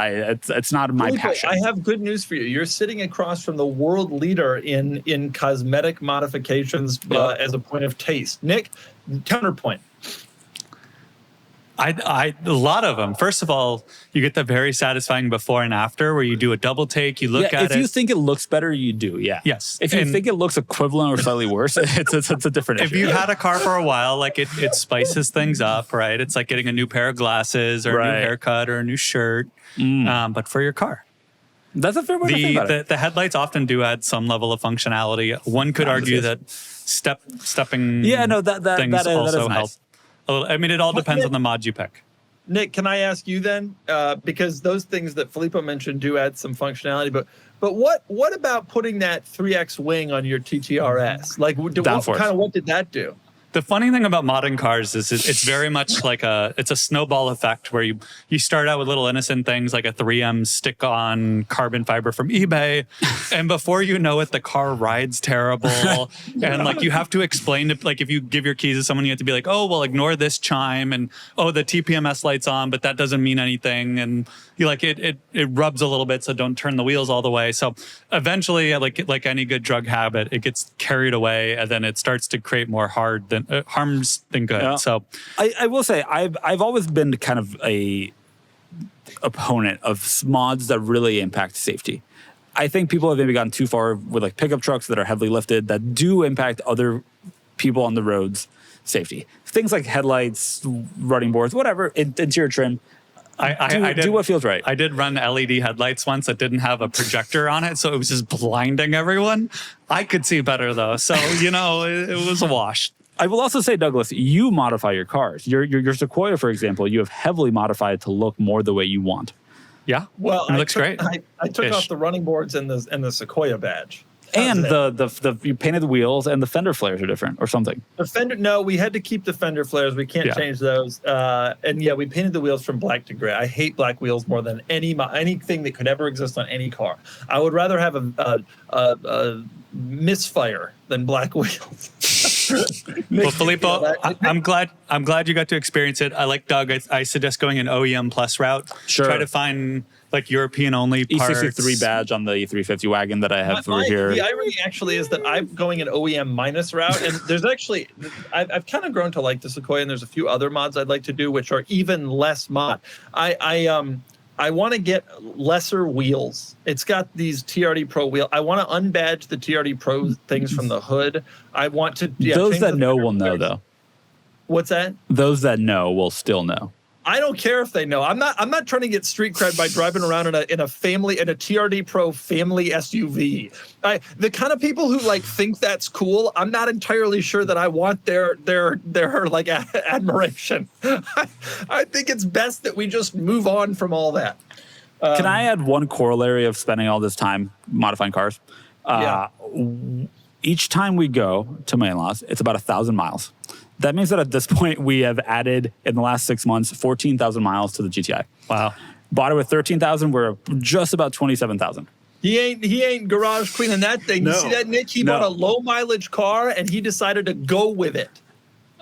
it's not my passion. I have good news for you. You're sitting across from the world leader in cosmetic modifications as a point of taste. Nick, counterpoint. A lot of them. First of all, you get the very satisfying before and after where you do a double take, you look at it. If you think it looks better, you do, yeah. Yes. If you think it looks equivalent or slightly worse, it's a different issue. If you've had a car for a while, like it spices things up, right? It's like getting a new pair of glasses or a new haircut or a new shirt, but for your car. That's a fair way to think about it. The headlights often do add some level of functionality. One could argue that stepping things also help. I mean, it all depends on the mod you pick. Nick, can I ask you then? Because those things that Filippo mentioned do add some functionality, but what about putting that 3X wing on your TTRS? Like, what did that do? The funny thing about modern cars is it's very much like it's a snowball effect where you start out with little innocent things like a 3M stick-on carbon fiber from eBay, and before you know it, the car rides terrible, and like you have to explain it. Like if you give your keys to someone, you have to be like, oh well, ignore this chime, and oh the TPMS light's on, but that doesn't mean anything, and you like it rubs a little bit, so don't turn the wheels all the way. So eventually, like any good drug habit, it gets carried away, and then it starts to create more harms than good. Yeah. So I will say I've always been kind of a opponent of mods that really impact safety. I think people have maybe gotten too far with like pickup trucks that are heavily lifted that do impact other people on the roads safety. Things like headlights, running boards, whatever, interior trim. I did what feels right. I did run LED headlights once that didn't have a projector on it, so it was just blinding everyone. I could see better though, so it was a wash. I will also say, Douglas, you modify your cars. Your Sequoia, for example, you have heavily modified to look more the way you want. Yeah, well, it looks great. I took off the running boards and the Sequoia badge. And you painted the wheels and the fender flares are different or something. The fender, no, we had to keep the fender flares. We can't change those. And yeah, we painted the wheels from black to gray. I hate black wheels more than anything that could ever exist on any car. I would rather have a misfire than black wheels. Well, Filippo, I'm glad you got to experience it. I like Doug. I suggest going an OEM plus route. Sure. Try to find like European only parts. E63 badge on the E350 wagon that I have over here. The irony actually is that I'm going an OEM minus route, and there's actually I've kind of grown to like the Sequoia, and there's a few other mods I'd like to do which are even less mod. I want to get lesser wheels. It's got these TRD Pro wheel. I want to unbadge the TRD Pro things from the hood. I want to. Those that know will know, though. What's that? Those that know will still know. I don't care if they know. I'm not trying to get street cred by driving around in a TRD Pro family SUV. The kind of people who like think that's cool, I'm not entirely sure that I want their like admiration. I think it's best that we just move on from all that. Can I add one corollary of spending all this time modifying cars? Each time we go to my in-laws, it's about 1,000 miles. That means that at this point, we have added, in the last 6 months, 14,000 miles to the GTI. Wow. Bought it with 13,000. We're just about 27,000. He ain't garage queening that thing. No. You see that, Nick? He bought a low mileage car and he decided to go with it.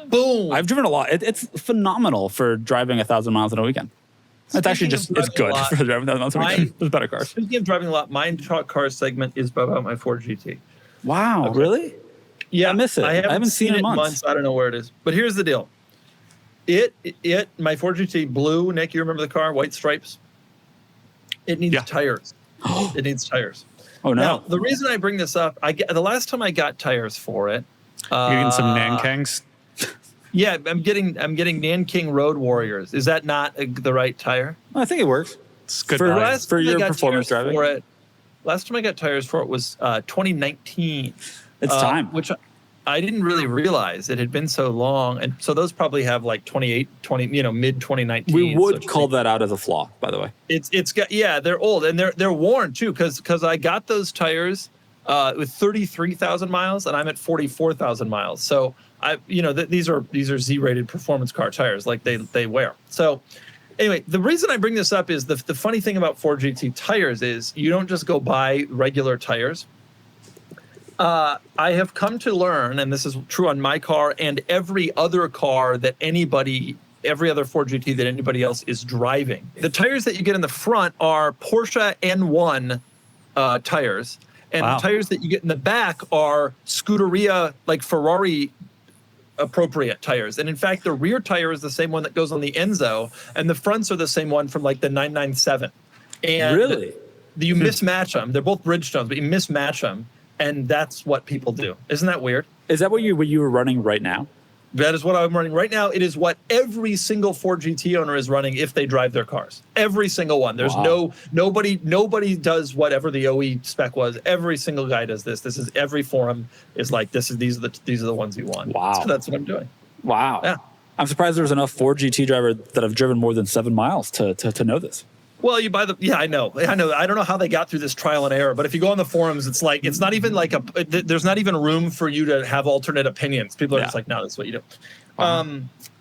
Boom. I've driven a lot. It's phenomenal for driving 1,000 miles in a weekend. It's actually it's good for driving 1,000 miles in a weekend. There's better cars. Speaking of driving a lot, my car segment is about my Ford GT. Wow, really? Yeah, I miss it. I haven't seen it in months. I don't know where it is. But here's the deal. My Ford GT blue, Nick, you remember the car? White stripes? It needs tires. It needs tires. Oh, no. Now, the reason I bring this up, the last time I got tires for it. You're getting some Nankangs? Yeah, I'm getting Nanking Road Warriors. Is that not the right tire? I think it works. It's good for your performance driving. Last time I got tires for it was 2019. It's time. Which I didn't really realize it had been so long. And so those probably have like mid 2019. We would call that out as a flaw, by the way. It's got, they're old and they're worn too. Cause I got those tires with 33,000 miles and I'm at 44,000 miles. So these are Z-rated performance car tires like they wear. So anyway, the reason I bring this up is the funny thing about Ford GT tires is you don't just go buy regular tires. I have come to learn, and this is true on my car and every other car that every other Ford GT that anybody else is driving. The tires that you get in the front are Porsche N1 tires, and the tires that you get in the back are Scuderia, like Ferrari appropriate tires. And in fact, the rear tire is the same one that goes on the Enzo, and the fronts are the same one from like the 997. And Really? you mismatch them. They're both Bridgestones, but you mismatch them, and that's what people do. Isn't that weird? Is that what you were running right now? That is what I'm running right now. It is what every single Ford GT owner is running if they drive their cars. Every single one. There's nobody does whatever the OE spec was. Every single guy does this. This is every forum is like these are the ones you want. Wow. So that's what I'm doing. Wow. Yeah. I'm surprised there's enough Ford GT drivers that have driven more than 7 miles to know this. Well, you buy I know. I don't know how they got through this trial and error, but if you go on the forums, it's not even like there's not even room for you to have alternate opinions. People are just like, no, that's what you do.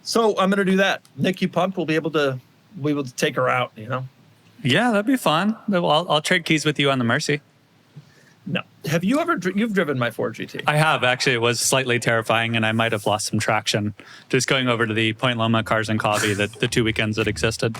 So I'm going to do that. Nick, you pumped? We'll be able to take her out, Yeah, that'd be fun. I'll trade keys with you on the Mercy. No. Have you ever, you've driven my Ford GT? I have. Actually, it was slightly terrifying, and I might have lost some traction just going over to the Point Loma Cars and Coffee the 2 weekends that existed.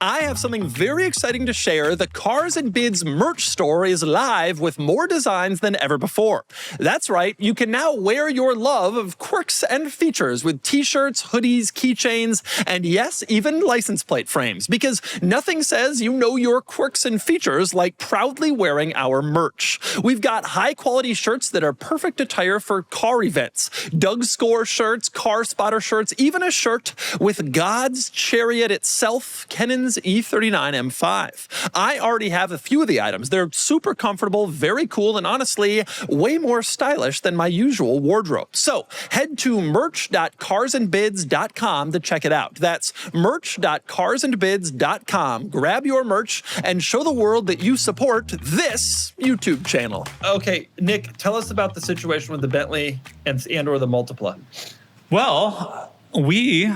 I have something very exciting to share. The Cars and Bids merch store is live with more designs than ever before. That's right, you can now wear your love of quirks and features with t-shirts, hoodies, keychains, and yes, even license plate frames, because nothing says you know your quirks and features like proudly wearing our merch. We've got high-quality shirts that are perfect attire for car events. Doug Score shirts, Car Spotter shirts, even a shirt with God's Chariot itself, Kennon's E39 M5. I already have a few of the items. They're super comfortable, very cool, and honestly, way more stylish than my usual wardrobe. So head to merch.carsandbids.com to check it out. That's merch.carsandbids.com. Grab your merch and show the world that you support this YouTube channel. Okay, Nick, tell us about the situation with the Bentley and or the Multipla. Well, we,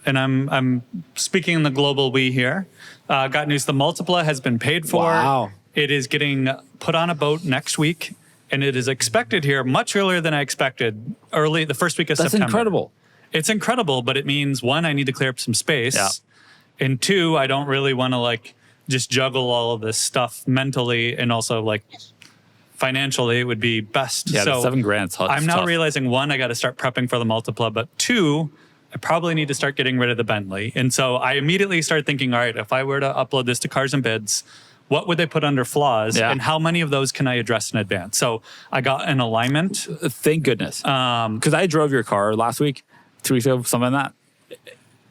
and I'm speaking in the global we here, got news the Multipla has been paid for. Wow. It is getting put on a boat next week, and it is expected here much earlier than I expected, the first week of September. That's incredible. It's incredible, but it means, one, I need to clear up some space. Yeah. And two, I don't really want to just juggle all of this stuff mentally, and also financially it would be best. Yeah, so the $7,000. I'm now realizing, one, I got to start prepping for the Multipla, but two, I probably need to start getting rid of the Bentley. And so I immediately started thinking, all right, if I were to upload this to Cars and Bids, what would they put under flaws, and how many of those can I address in advance? So I got an alignment. Thank goodness. Because I drove your car last week, 2 weeks ago, something like that.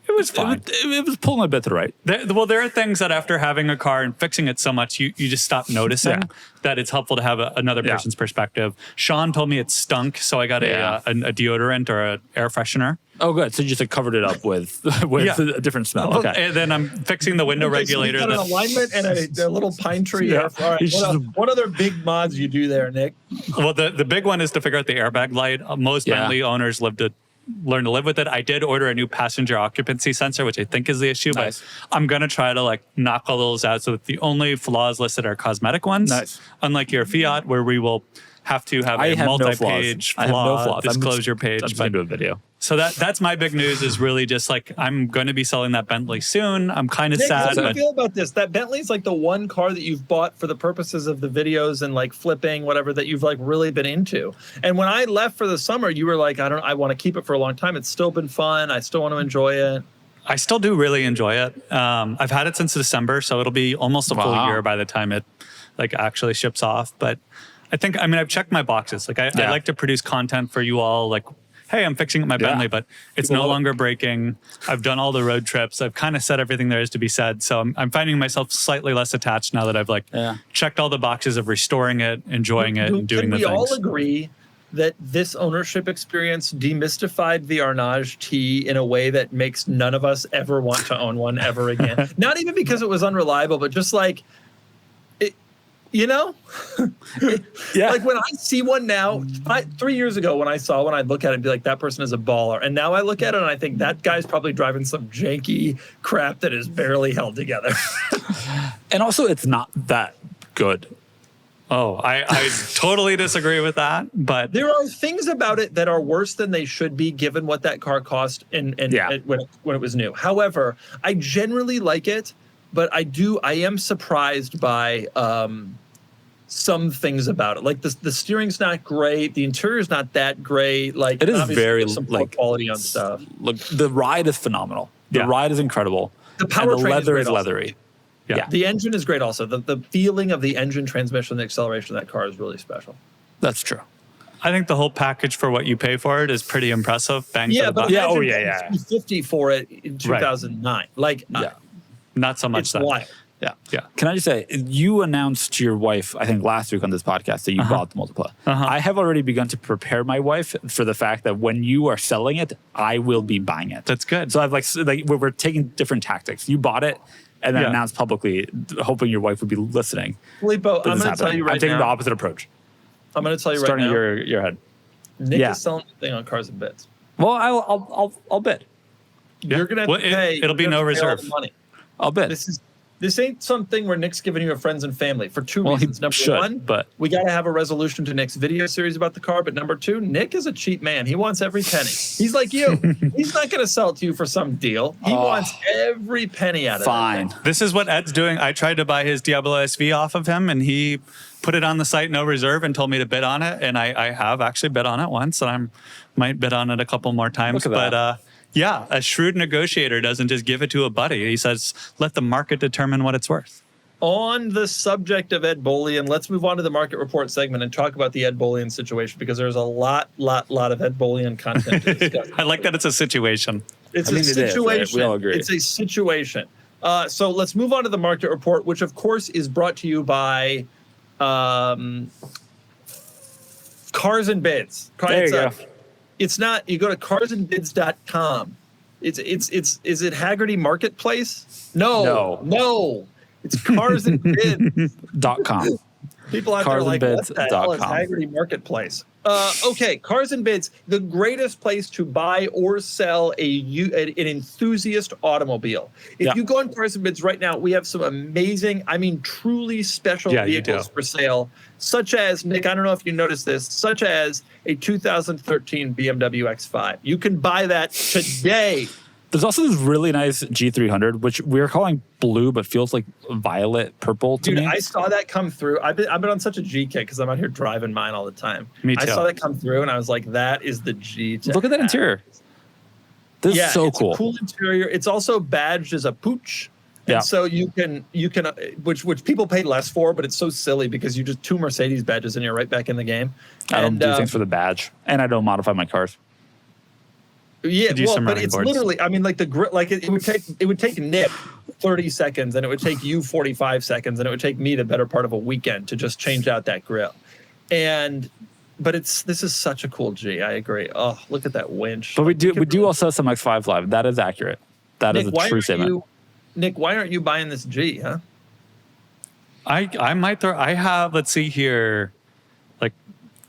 It was fine. It was pulling a bit to the right. There are things that after having a car and fixing it so much, you just stop noticing that it's helpful to have another person's perspective. Sean told me it stunk, so I got a deodorant or an air freshener. Oh, good. So you just covered it up with a different smell. Okay. And then I'm fixing the window regulator. So you got an alignment and a little pine tree. Yeah. All right. What other big mods you do there, Nick? Well, the big one is to figure out the airbag light. Most Bentley owners learn to live with it. I did order a new passenger occupancy sensor, which I think is the issue, but I'm going to try to knock all those out so that the only flaws listed are cosmetic ones. Nice. Unlike your Fiat, where we will have to have a multi-page flaw disclosure page. I'm just going to do a video. So that's my big news, is really just I'm going to be selling that Bentley soon. I'm kind of sad. How do you feel about this? That Bentley's the one car that you've bought for the purposes of the videos and flipping, whatever, that you've really been into. And when I left for the summer, you were like, I want to keep it for a long time. It's still been fun. I still want to enjoy it. I still do really enjoy it. I've had it since December, so it'll be almost a full year by the time it actually ships off. But I've checked my boxes. I like to produce content for you all. Hey, I'm fixing up my Bentley, but it's no longer breaking. I've done all the road trips. I've kind of said everything there is to be said. So I'm finding myself slightly less attached now that I've checked all the boxes of restoring it, enjoying it, and doing the things. Can we all agree that this ownership experience demystified the Arnage T in a way that makes none of us ever want to own one ever again? Not even because it was unreliable, but just when I see one now, 3 years ago when I saw one, I'd look at it and be like, that person is a baller. And now I look at it and I think that guy's probably driving some janky crap that is barely held together. And also, it's not that good. Oh, I totally disagree with that. But there are things about it that are worse than they should be, given what that car cost when it was new. However, I generally like it. But I am surprised by some things about it. Like the steering's not great, the interior's not that great. Like It is obviously very there's some poor like quality on stuff. Look, the ride is phenomenal. The Yeah. ride is incredible. The and powertrain the leather is is great also. leathery. Yeah. The engine is great also. The feeling of the engine, transmission, the acceleration of that car is really special. That's true. I think the whole package for what you pay for it is pretty impressive. Bang for Yeah, the but buck. Yeah, imagine oh, yeah, paying yeah. $250 for it in 2009. Like, Yeah. Not so much it's that. wild. Yeah. Yeah. Can I just say, you announced to your wife, I think last week on this podcast, that you bought the Multipla. I have already begun to prepare my wife for the fact that when you are selling it, I will be buying it. That's good. So I've like we're taking different tactics. You bought it and then Yeah. announced publicly, hoping your wife would be listening. Filippo, That I'm this going to tell happened. you right I'm taking the now. opposite approach. I'm going to tell you right Starting now. your head. Nick Yeah. is selling a thing on Cars and Bits. Well, I'll bid. You're going to have to pay. It'll be you're gonna no have to pay all reserve. the money. I'll bid. This ain't something where Nick's giving you a friends and family for two Well, he reasons. Number should, one, but- we got to have a resolution to Nick's video series about the car. But number two, Nick is a cheap man. He wants every penny. He's like you. He's not going to sell it to you for some deal. He wants every penny out of it. Fine. This is what Ed's doing. I tried to buy his Diablo SV off of him, and he put it on the site no reserve and told me to bid on it. And I have actually bid on it once, and I might bid on it a couple more times. Look at that. But yeah, a shrewd negotiator doesn't just give it to a buddy. He says, let the market determine what it's worth. On the subject of Ed Bolian, let's move on to the market report segment and talk about the Ed Bolian situation, because there's a lot of Ed Bolian content to discuss. I like that it's a situation. It's I mean, a it is, right? situation. We all agree. It's a situation. So let's move on to the market report, which of course is brought to you by Cars and Bids. There you go. It's not. You go to carsandbids.com. Is it Haggerty Marketplace? No. It's Cars and Bids. .com. People out there are like, what the hell is carsandbids.com. Haggerty Marketplace? Okay, Cars and Bids, the greatest place to buy or sell an enthusiast automobile. If Yeah. you go on Cars and Bids right now, we have some amazing, I mean, truly special Yeah, you vehicles do. for sale, such as, Nick, I don't know if you noticed this, such as a 2013 BMW X5. You can buy that today. There's also this really nice G300, which we're calling blue, but feels like violet purple to Dude, me. I saw that come through. I've been on such a G kick because I'm out here driving mine all the time. Me I too. saw that come through and I was like, that is the G. to Look at that have. interior. This is so it's cool. a cool interior. It's also badged as a pooch. And Yeah. so you can which people pay less for, but it's so silly because you just 2 Mercedes badges and you're right back in the game. I don't And, do things for the badge, and I don't modify my cars. Yeah, do well, some but running it's boards. literally, I mean, like the grit, like it would take Nick 30 seconds, and it would take you 45 seconds, and it would take me the better part of a weekend to just change out that grill. But this is such a cool G. I agree. Oh, look at that winch. But we Like, you can do really- also have some X5 Live. That is accurate. That is Nick, a why true aren't statement. Nick, why aren't you buying this G? Huh? I might throw, I have, let's see here, like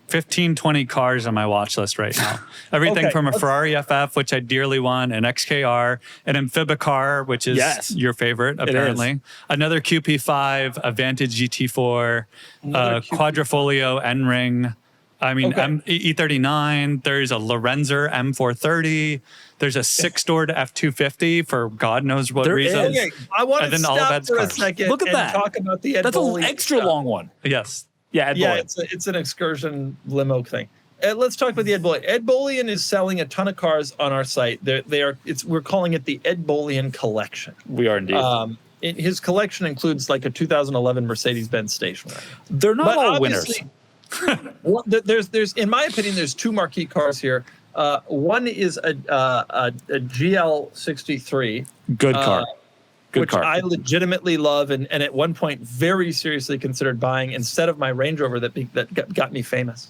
15, 20 cars on my watch list right now. Everything Okay, from a let's- Ferrari FF, which I dearly want, an XKR, an Amphibicar, which is Yes. your favorite, is. apparently. Another QP5, a Vantage GT4, Another QP5. Quadrifolio N-Ring. I mean, Okay. E39. There's a Lorenzer M430. There's a 6-door to F250 for God knows what There reason. is. Okay, I want And to then all of stop Ed's for a cars. second Look at and that. talk about the Ed That's an Bolian extra stuff. long one. Yes. Yeah, Ed Yeah, Bolian. it's an excursion limo thing. Let's talk about the Ed Bolian. Ed Bolian is selling a ton of cars on our site. We're calling it the Ed Bolian collection. We are indeed. His collection includes like a 2011 Mercedes-Benz station wagon. They're not But all winners. obviously, there's in my opinion, there's 2 marquee cars here. One is a GL63. Good car. Good which car. I legitimately love, and at one point very seriously considered buying instead of my Range Rover that got me famous.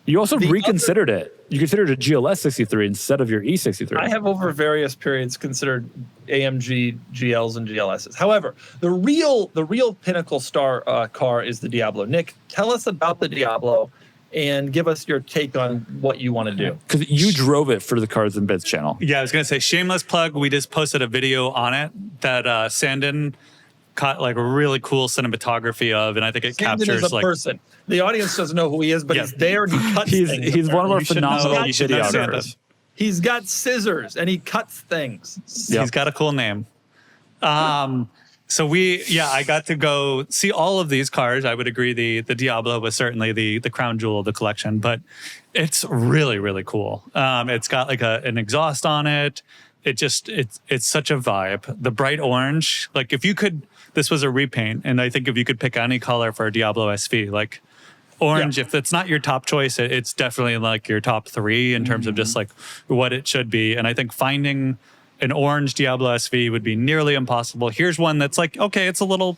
You also the reconsidered it. You considered a GLS 63 instead of your E63. I have over various periods considered AMG GLs and GLSs. However, the real pinnacle star car is the Diablo. Nick, tell us about the Diablo and give us your take on what you want to do. Because you drove it for the Cars and Bids channel. Yeah, I was going to say, shameless plug. We just posted a video on it that Sandin caught like a really cool cinematography of, and I think it Camden captures is a like person. The audience doesn't know who he is, but Yeah. he's there and he cuts things. He's one of our You should know- phenomenal you should know videographers. Sandin. He's got scissors and he cuts things. Yep. He's got a cool name. So I got to go see all of these cars. I would agree the Diablo was certainly the crown jewel of the collection, but it's really, really cool. It's got like an exhaust on it. It's such a vibe. The bright orange, like this was a repaint, and I think if you could pick any color for a Diablo SV, like orange, if it's not your top choice, it's definitely like your top 3 in terms of just like what it should be. And I think finding an orange Diablo SV would be nearly impossible. Here's one that's like, okay, it's a little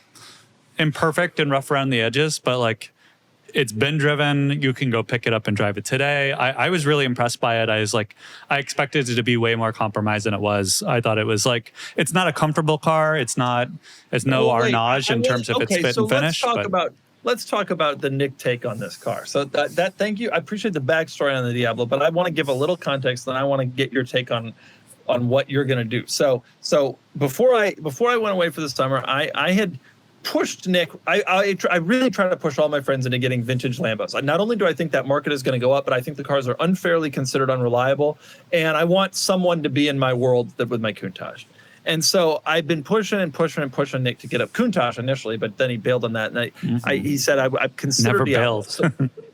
imperfect and rough around the edges, but like it's been driven. You can go pick it up and drive it today. I was really impressed by it. I expected it to be way more compromised than it was. I thought it was like, it's not a comfortable car. It's no Arnage in terms of its fit and finish. Let's talk about the Nick take on this car. So that thank you. I appreciate the backstory on the Diablo, but I want to give a little context, and I want to get your take on what you're going to do. So before I went away for the summer, I had pushed Nick. I really try to push all my friends into getting vintage Lambos. Not only do I think that market is going to go up, but I think the cars are unfairly considered unreliable, and I want someone to be in my world with my Countach. And so I've been pushing Nick to get up Countach initially, but then he bailed on that. And he said I considered never bailed. So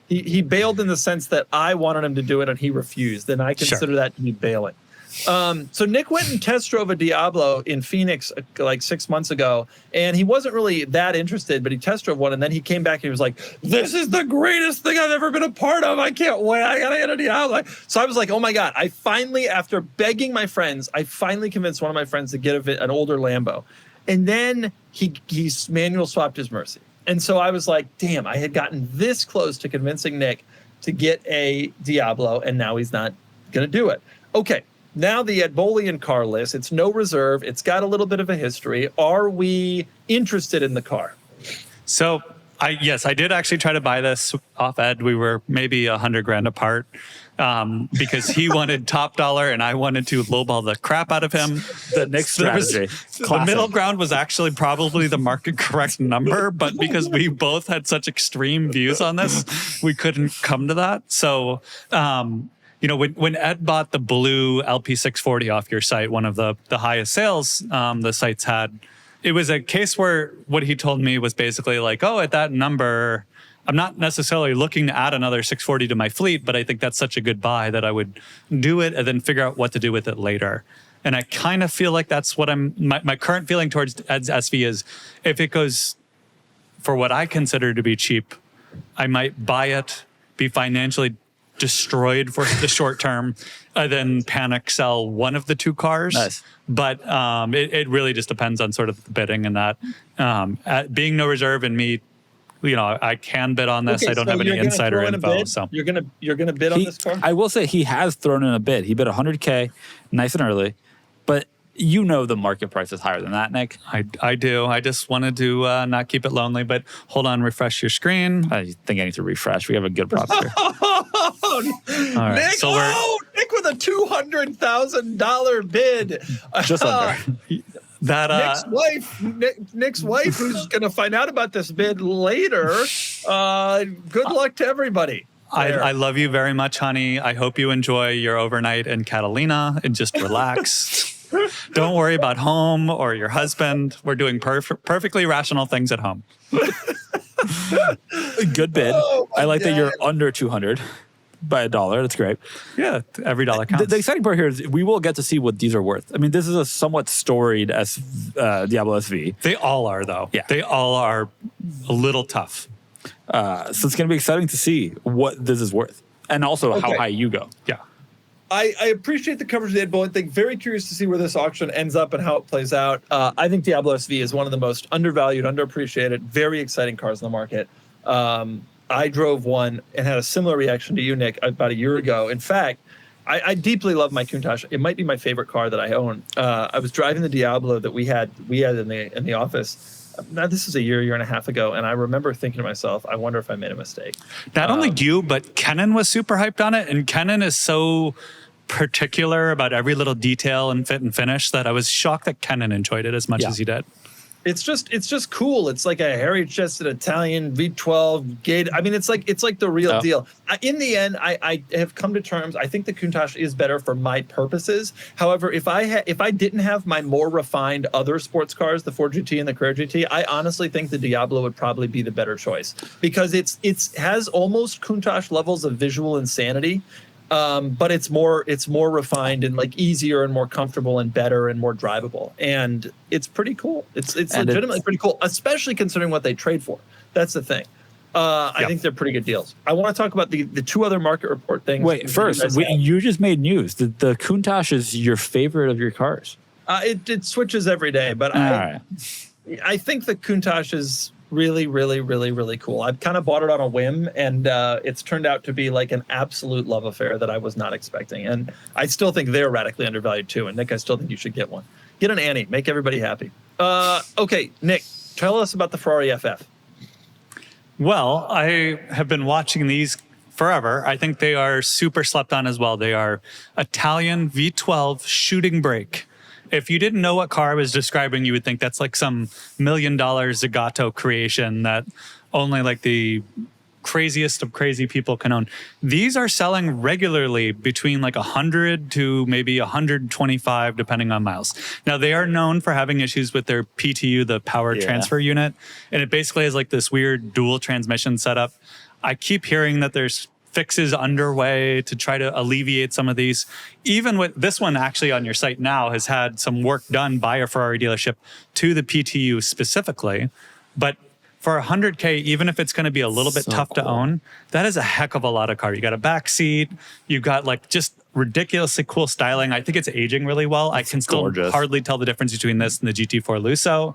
he bailed in the sense that I wanted him to do it and he refused. And I consider that to be bailing. So Nick went and test drove a Diablo in Phoenix like 6 months ago, and he wasn't really that interested, but he test drove one, and then he came back and he was like, "This is the greatest thing I've ever been a part of. I can't wait. I gotta get a Diablo." So I was like, "Oh my God!" I finally, after begging my friends, I finally convinced one of my friends to get an older Lambo, and then he manual swapped his Mercy, and so I was like, "Damn!" I had gotten this close to convincing Nick to get a Diablo, and now he's not gonna do it. Okay. Now the Bolian car list, it's no reserve. It's got a little bit of a history. Are we interested in the car? So I did actually try to buy this off Ed. We were maybe $100,000 apart because he wanted top dollar and I wanted to lowball the crap out of him. The next strategy. The middle ground was actually probably the market correct number, but because we both had such extreme views on this, we couldn't come to that. So, when Ed bought the blue LP640 off your site, one of the highest sales the sites had, it was a case where what he told me was basically like, oh, at that number, I'm not necessarily looking to add another 640 to my fleet, but I think that's such a good buy that I would do it and then figure out what to do with it later. And I kind of feel like that's what my current feeling towards Ed's SV is, if it goes for what I consider to be cheap, I might buy it, be financially destroyed for the short term, then panic sell one of the two cars. Nice. But it really just depends on sort of the bidding and that. Being no reserve and me, I can bid on this. Okay, I don't have any insider info. So you're gonna bid on this car? I will say he has thrown in a bid. He bid $100K, nice and early, but the market price is higher than that, Nick. I do. I just wanted to not keep it lonely, but hold on, refresh your screen. I think I need to refresh. We have a good prop here. All right. Nick, So Nick with a $200,000 bid. Just under. Nick's wife, who's going to find out about this bid later. Good luck to everybody. I love you very much, honey. I hope you enjoy your overnight in Catalina and just relax. Don't worry about home or your husband. We're doing perfectly rational things at home. Good bid. I like that you're under 200 by $1. That's great. Yeah, every dollar counts. The exciting part here is we will get to see what these are worth. I mean, this is a somewhat storied Diablo SV. They all are, though. Yeah. They all are a little tough. So it's going to be exciting to see what this is worth and also how high you go. Yeah. I appreciate the coverage of the Ed Bolian thing. Very curious to see where this auction ends up and how it plays out. I think Diablo SV is one of the most undervalued, underappreciated, very exciting cars in the market. I drove one and had a similar reaction to you, Nick, about a year ago. In fact, I deeply love my Countach. It might be my favorite car that I own. I was driving the Diablo that we had in the office. Now, this is a year and a half ago, and I remember thinking to myself, I wonder if I made a mistake. Not only you, but Kenan was super hyped on it, and Kenan is so particular about every little detail and fit and finish that I was shocked that Kenan enjoyed it as much as he did. It's just cool. It's like a hairy-chested Italian V12 gate. I mean, it's like the real deal. In the end, I have come to terms. I think the Countach is better for my purposes. However, if I didn't have my more refined other sports cars, the Ford GT and the Carrera GT, I honestly think the Diablo would probably be the better choice because it has almost Countach levels of visual insanity. But it's more refined and like easier and more comfortable and better and more drivable. And it's pretty cool. It's legitimately pretty cool, especially considering what they trade for. That's the thing. I think they're pretty good deals. I want to talk about the two other market report things. Wait, first, you just made news. The Countach is your favorite of your cars. It switches every day, but I think the Countach is really, really, really, really cool. I've kind of bought it on a whim, and it's turned out to be like an absolute love affair that I was not expecting. And I still think they're radically undervalued too. And Nick, I still think you should get one. Get an Annie. Make everybody happy. Okay, Nick, tell us about the Ferrari FF. Well, I have been watching these forever. I think they are super slept on as well. They are Italian V12 shooting brake. If you didn't know what car I was describing, you would think that's like some $1 million Zagato creation that only like the craziest of crazy people can own. These are selling regularly between like 100 to maybe 125, depending on miles. Now, they are known for having issues with their PTU, the power transfer unit, and it basically is like this weird dual transmission setup. I keep hearing that there's fixes underway to try to alleviate some of these. Even with this one actually on your site now has had some work done by a Ferrari dealership to the PTU specifically. But for $100K, even if it's going to be a little bit tough to own, that is a heck of a lot of car. You got a back seat, you got like just ridiculously cool styling. I think it's aging really well. I can still hardly tell the difference between this and the GT4 Lusso.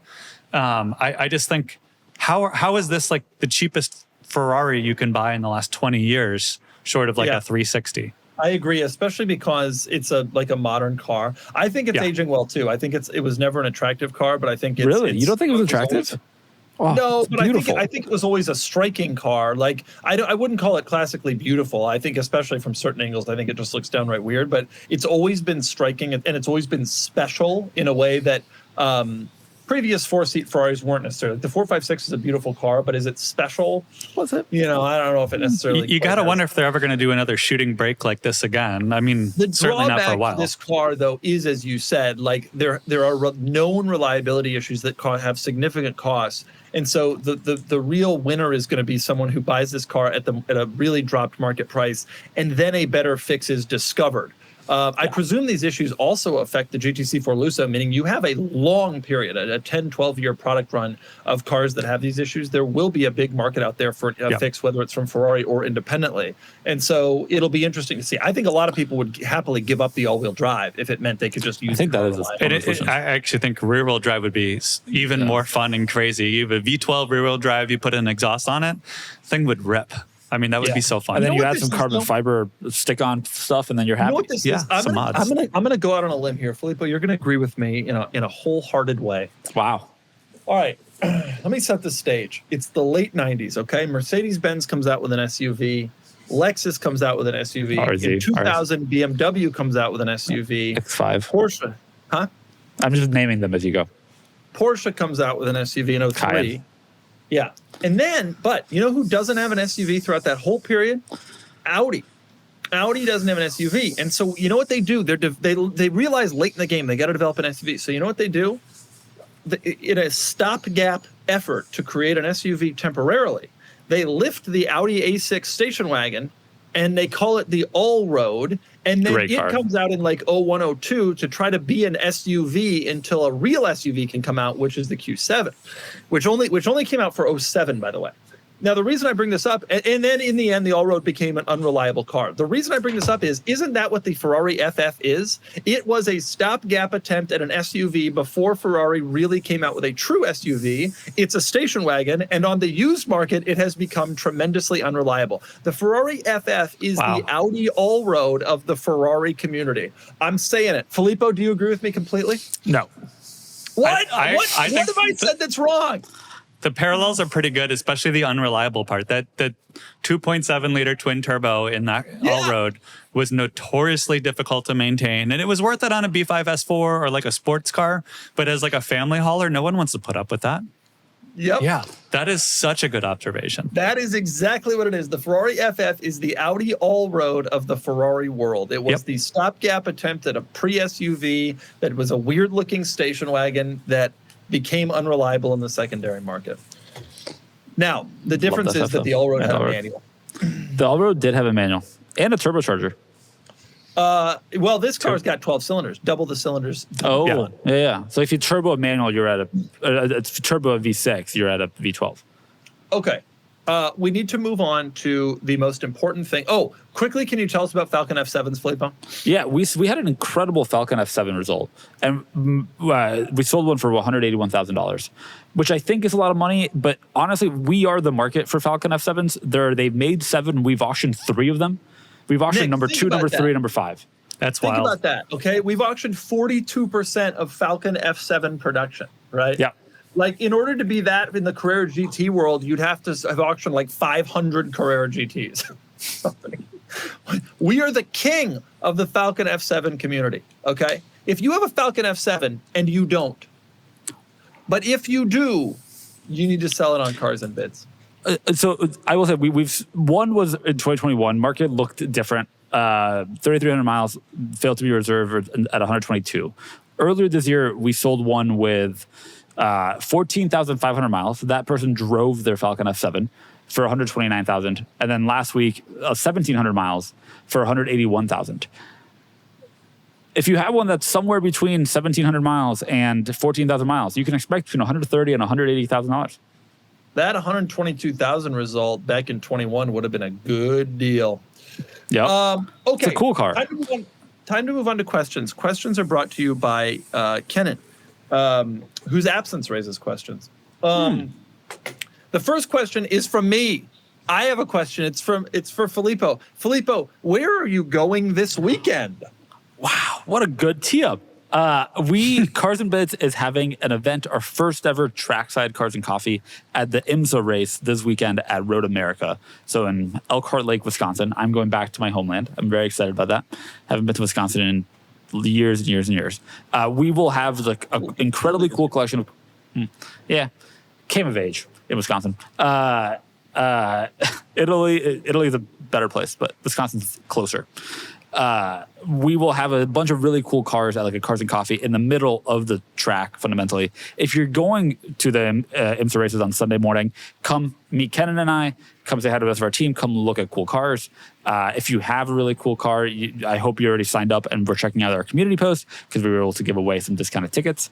I just think, how is this like the cheapest Ferrari you can buy in the last 20 years, short of like a 360? I agree, especially because it's a modern car. I think it's aging well too. I think it was never an attractive car, but I think it's really. You don't think it was attractive? No, but I think it was always a striking car. Like I wouldn't call it classically beautiful. I think especially from certain angles, I think it just looks downright weird. But it's always been striking and it's always been special in a way that previous four-seat Ferraris weren't necessarily. The 456 is a beautiful car, but is it special? Was it? I don't know if it necessarily. You got to wonder if they're ever going to do another shooting brake like this again. I mean, certainly not for a while. The drawback to this car, though, is, as you said, like there are known reliability issues that have significant costs. And so the real winner is going to be someone who buys this car at a really dropped market price, and then a better fix is discovered. I presume these issues also affect the GTC4 Lusso, meaning you have a long period, a 10, 12-year product run of cars that have these issues. There will be a big market out there for a fix, whether it's from Ferrari or independently. And so it'll be interesting to see. I think a lot of people would happily give up the all-wheel drive if it meant they could just use it. I think that is I actually think rear-wheel drive would be even more fun and crazy. You have a V12 rear-wheel drive, you put an exhaust on it, thing would rip. I mean, that would be so fun. And then you add some carbon fiber stick-on stuff, and then you're happy. You know what this is? I'm gonna go out on a limb here, Filippo. You're gonna agree with me in a wholehearted way. Wow. All right, let me set the stage. It's the late '90s. Okay, Mercedes-Benz comes out with an SUV. Lexus comes out with an SUV. In 2000, BMW comes out with an SUV. X5. Porsche, huh? I'm just naming them as you go. Porsche comes out with an SUV in 03. Yeah. And then, but you know who doesn't have an SUV throughout that whole period? Audi. Audi doesn't have an SUV. And so you know what they do? They realize late in the game they got to develop an SUV. So you know what they do? In a stopgap effort to create an SUV temporarily, they lift the Audi A6 station wagon and they call it the Allroad. And then it comes out in like 01, 02 to try to be an SUV until a real SUV can come out, which is the Q7, which only came out for 07, by the way. Now, the reason I bring this up, and then in the end, the Allroad became an unreliable car. The reason I bring this up isn't that what the Ferrari FF is? It was a stopgap attempt at an SUV before Ferrari really came out with a true SUV. It's a station wagon, and on the used market, it has become tremendously unreliable. The Ferrari FF is the Audi Allroad of the Ferrari community. I'm saying it. Filippo, do you agree with me completely? No. What? What have I said that's wrong? The parallels are pretty good, especially the unreliable part. That the 2.7 liter twin turbo in that all-road was notoriously difficult to maintain, and it was worth it on a B5 S4 or like a sports car. But as like a family hauler, no one wants to put up with that. Yep. Yeah. That is such a good observation. That is exactly what it is. The Ferrari FF is the Audi all-road of the Ferrari world. It was the stopgap attempt at a pre-SUV that was a weird-looking station wagon that became unreliable in the secondary market. Now, the difference is that the all-road had a manual. The all-road did have a manual and a turbocharger. Well, this car's got 12 cylinders, double the cylinders. Oh, yeah. So if you turbo a manual, you're at a turbo a V6, you're at a V12. Okay. We need to move on to the most important thing. Oh, quickly, can you tell us about Falcon F7s, Filippo? Yeah, we had an incredible Falcon F7 result, and we sold one for $181,000, which I think is a lot of money. But honestly, we are the market for Falcon F7s. They've made 7. We've auctioned 3 of them. We've auctioned number 2, number 3, number 5. That's Think wild. about that, okay? We've auctioned 42% of Falcon F7 production, right? Yeah. Like, in order to be that in the Carrera GT world, you'd have to have auctioned like 500 Carrera GTs. We are the king of the Falcon F7 community, okay? If you have a Falcon F7 and you don't, but if you do, you need to sell it on Cars and Bids. So I will say one was in 2021. Market looked different. 3,300 miles, failed to be reserved at 122. Earlier this year, we sold one with 14,500 miles. That person drove their Falcon F7 for 129,000, and then last week, 1,700 miles for 181,000. If you have one that's somewhere between 1,700 miles and 14,000 miles, you can expect between 130 and 180,000 dollars. That 122,000 result back in 21 would have been a good deal. Yeah. Okay. It's a cool car. Time to move on to questions. Questions are brought to you by Kenan, whose absence raises questions. The first question is from me. I have a question. It's for Filippo. Filippo, where are you going this weekend? Wow, what a good tee-up. Cars and Bids is having an event, our first ever Trackside Cars and Coffee at the IMSA race this weekend at Road America. So in Elkhart Lake, Wisconsin. I'm going back to my homeland. I'm very excited about that. Haven't been to Wisconsin in years and years and years. We will have like an incredibly cool collection of, came of age in Wisconsin. Italy is a better place, but Wisconsin's closer. We will have a bunch of really cool cars at like a Cars and Coffee in the middle of the track, fundamentally. If you're going to the IMSA races on Sunday morning, come meet Kenan and I, come say hi to the rest of our team, come look at cool cars. If you have a really cool car, I hope you already signed up and we're checking out our community post because we were able to give away some discounted tickets.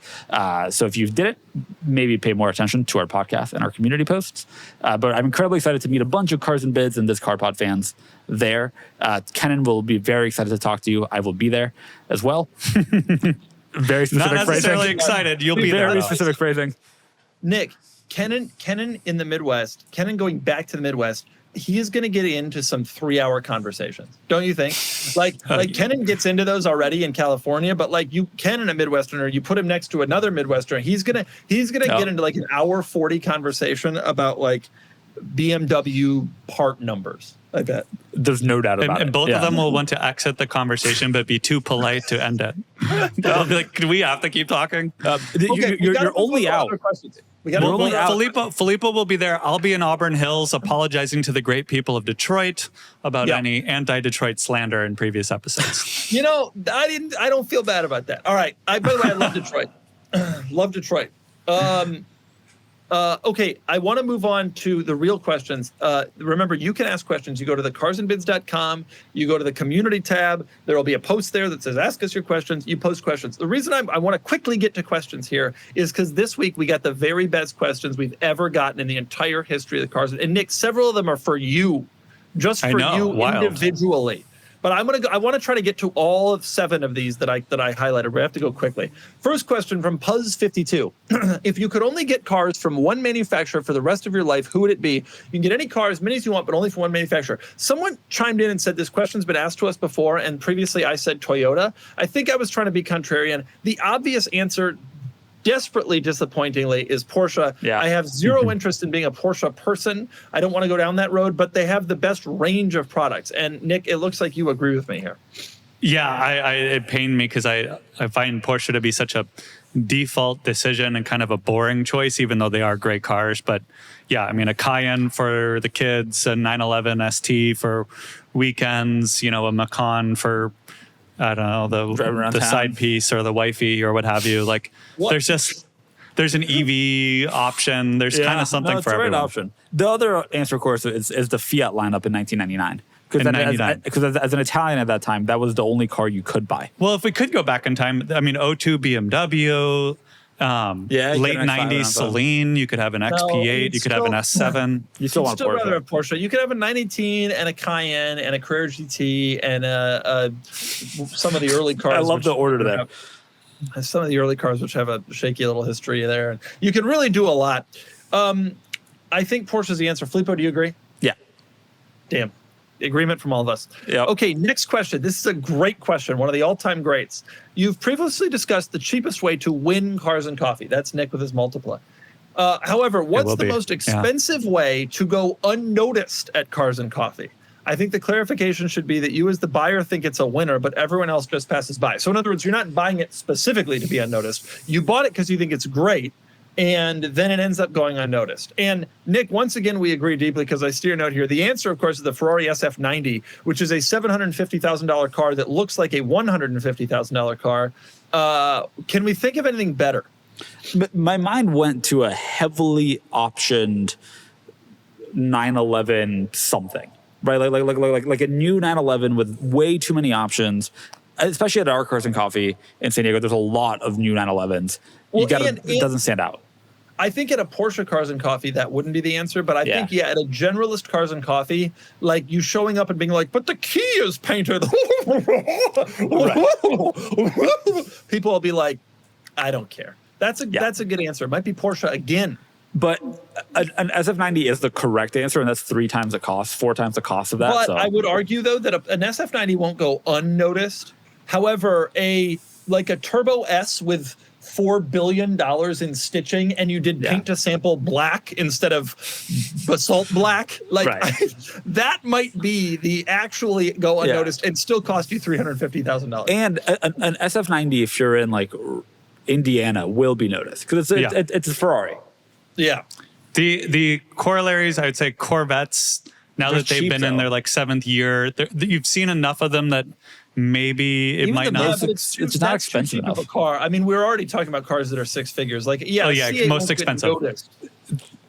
So if you did it, maybe pay more attention to our podcast and our community posts. But I'm incredibly excited to meet a bunch of Cars and Bids and THISCARPOD fans there. Kenan will be very excited to talk to you. I will be there as well. Very specific Not necessarily phrasing. excited. You'll be there. Very specific phrasing. Nick, Kenan in the Midwest, Kenan going back to the Midwest, he is going to get into some 3-hour conversations, don't you think? Like Kenan gets into those already in California, but like Kenan, a Midwesterner, you put him next to another Midwesterner, he's gonna get into like an hour 40 conversation about like BMW part numbers. I bet. There's no doubt about it. And both of them will want to exit the conversation, but be too polite to end it. They'll be like, do we have to keep talking? You're only out. Filippo will be there. I'll be in Auburn Hills apologizing to the great people of Detroit about any anti-Detroit slander in previous episodes. You know, I don't feel bad about that. All right. By the way, I love Detroit. Love Detroit. Okay, I want to move on to the real questions. Remember, you can ask questions. You go to the carsandbids.com. You go to the community tab. There will be a post there that says, ask us your questions. You post questions. The reason I want to quickly get to questions here is because this week we got the very best questions we've ever gotten in the entire history of the cars. And Nick, several of them are for you, just for you individually. But I want to try to get to all of 7 of these that I highlighted. We have to go quickly. First question from Puzz52. If you could only get cars from one manufacturer for the rest of your life, who would it be? You can get any car, as many as you want, but only from one manufacturer. Someone chimed in and said this question's been asked to us before, and previously I said Toyota. I think I was trying to be contrarian. The obvious answer desperately disappointingly is Porsche. Yeah. I have zero interest in being a Porsche person. I don't want to go down that road, but they have the best range of products. And Nick, it looks like you agree with me here. Yeah, it pained me because I find Porsche to be such a default decision and kind of a boring choice, even though they are great cars. But yeah, I mean, a Cayenne for the kids, a 911 ST for weekends, a Macan for, I don't know, the side piece or the wifey or what have you. Like, there's an EV option. There's kind of something for everyone. Right option. The other answer, of course, is the Fiat lineup in 1999. Because as an Italian at that time, that was the only car you could buy. Well, if we could go back in time, I mean, O2 BMW, late 90s Celine, you could have an XP8, you could have an S7. You still want Porsche. Rather a Porsche. You could have a 918 and a Cayenne and a Carrera GT and some of the early cars. I love the order there. Some of the early cars which have a shaky little history there. You can really do a lot. I think Porsche's the answer. Filippo, do you agree? Yeah. Damn. Agreement from all of us. Yep. Okay, next question. This is a great question, one of the all-time greats. You've previously discussed the cheapest way to win Cars and Coffee. That's Nick with his Multipla. However, what's the most expensive way to go unnoticed at Cars and Coffee? I think the clarification should be that you as the buyer think it's a winner, but everyone else just passes by. So in other words, you're not buying it specifically to be unnoticed. You bought it because you think it's great, and then it ends up going unnoticed. And Nick, once again, we agree deeply because I see your note here. The answer, of course, is the Ferrari SF90, which is a $750,000 car that looks like a $150,000 car. Can we think of anything better? My mind went to a heavily optioned 911 something, right? Like a new 911 with way too many options. Especially at our Cars and Coffee in San Diego, there's a lot of new 911s. It doesn't stand out. I think at a Porsche Cars and Coffee, that wouldn't be the answer. But I think, at a generalist Cars and Coffee, like you showing up and being like, but the key is painted. People will be like, I don't care. That's a good answer. It might be Porsche again. But an SF90 is the correct answer, and that's 3 times the cost, 4 times the cost of that. But I would argue, though, that an SF90 won't go unnoticed. However, a Turbo S with $4 billion in stitching, and you did paint to sample black instead of basalt black, that might be the actually go unnoticed and still cost you $350,000. And an SF90, if you're in Indiana, will be noticed because it's a Ferrari. Yeah. The corollaries, I would say Corvettes, now that they've been in their 7th year, you've seen enough of them that maybe it might not. It's not expensive enough. Of a car. I mean, we're already talking about cars that are 6 figures. Most expensive.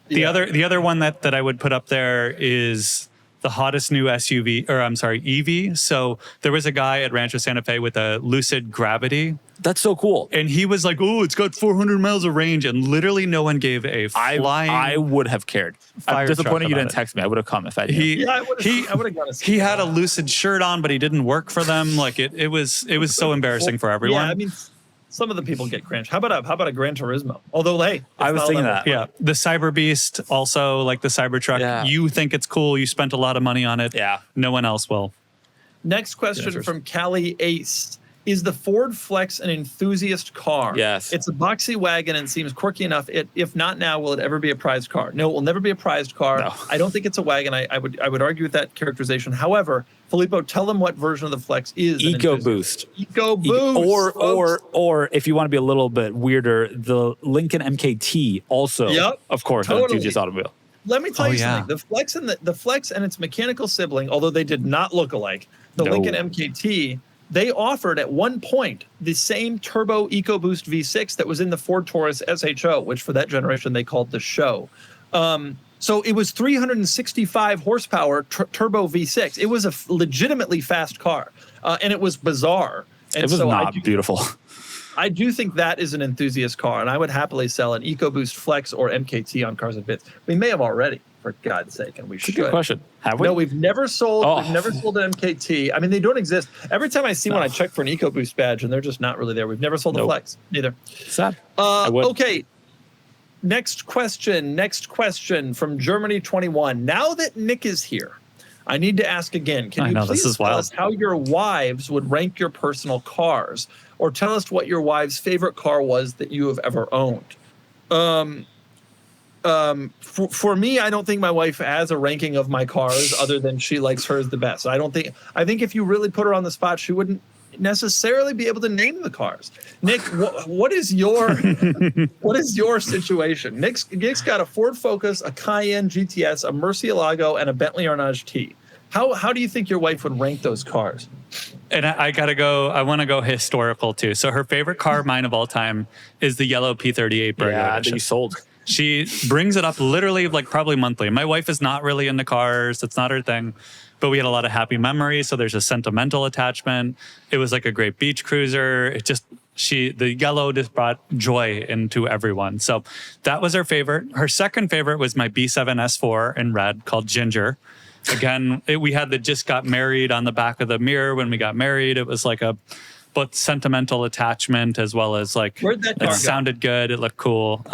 The other one that I would put up there is the hottest new EV. So there was a guy at Rancho Santa Fe with a Lucid Gravity. That's so cool. And he was like, oh, it's got 400 miles of range. And literally no one gave a flying... I would have cared. I'm disappointed you didn't text me. I would have come if I did. I would have gone to see He had a Lucid shirt on, but he didn't work for them. It was so embarrassing for everyone. Yeah, I mean, some of the people get cringe. How about a Gran Turismo? Although, hey, I was thinking that. Yeah, the Cyber Beast, also like the Cybertruck. Yeah. You think it's cool. You spent a lot of money on it. Yeah. No one else will. Next question from Callie Ace. Is the Ford Flex an enthusiast car? Yes. It's a boxy wagon and seems quirky enough. If not now, will it ever be a prized car? No, it will never be a prized car. No. I don't think it's a wagon. I would argue with that characterization. However, Filippo, tell them what version of the Flex is. EcoBoost. EcoBoost. Or if you want to be a little bit weirder, the Lincoln MKT also, of course, an enthusiast automobile. Let me tell you something. The Flex and its mechanical sibling, although they did not look alike, the Lincoln MKT, they offered at one point the same turbo EcoBoost V6 that was in the Ford Taurus SHO, which for that generation they called the Show. So it was 365 horsepower turbo V6. It was a legitimately fast car, and it was bizarre. And it was not beautiful. I do think that is an enthusiast car, and I would happily sell an EcoBoost Flex or MKT on Cars and Bits. We may have already, for God's sake, and we should. Good question. Have we? No, we've never sold. We've never sold an MKT. I mean, they don't exist. Every time I see one, I check for an EcoBoost badge, and they're just not really there. We've never sold a Flex either. Sad. Okay. Next question from Germany 21. Now that Nick is here, I need to ask again. Can I you know, please this is tell wild. us how your wives would rank your personal cars, or tell us what your wife's favorite car was that you have ever owned? For me, I don't think my wife has a ranking of my cars other than she likes hers the best. I think if you really put her on the spot, she wouldn't necessarily be able to name the cars. Nick, what is your situation? Nick's got a Ford Focus, a Cayenne GTS, a Murcielago, and a Bentley Arnage T. How do you think your wife would rank those cars? And I want to go historical too. So her favorite car, mine of all time, is the yellow P38 Burger Yeah, that Edition. you sold. She brings it up literally like probably monthly. My wife is not really into cars. It's not her thing, but we had a lot of happy memories. So there's a sentimental attachment. It was like a great beach cruiser. The yellow just brought joy into everyone. So that was her favorite. Her second favorite was my B7 S4 in red called Ginger. Again, we had the just got married on the back of the mirror when we got married. It was like a both sentimental attachment as well as like Where'd that car it go? sounded good. It looked cool.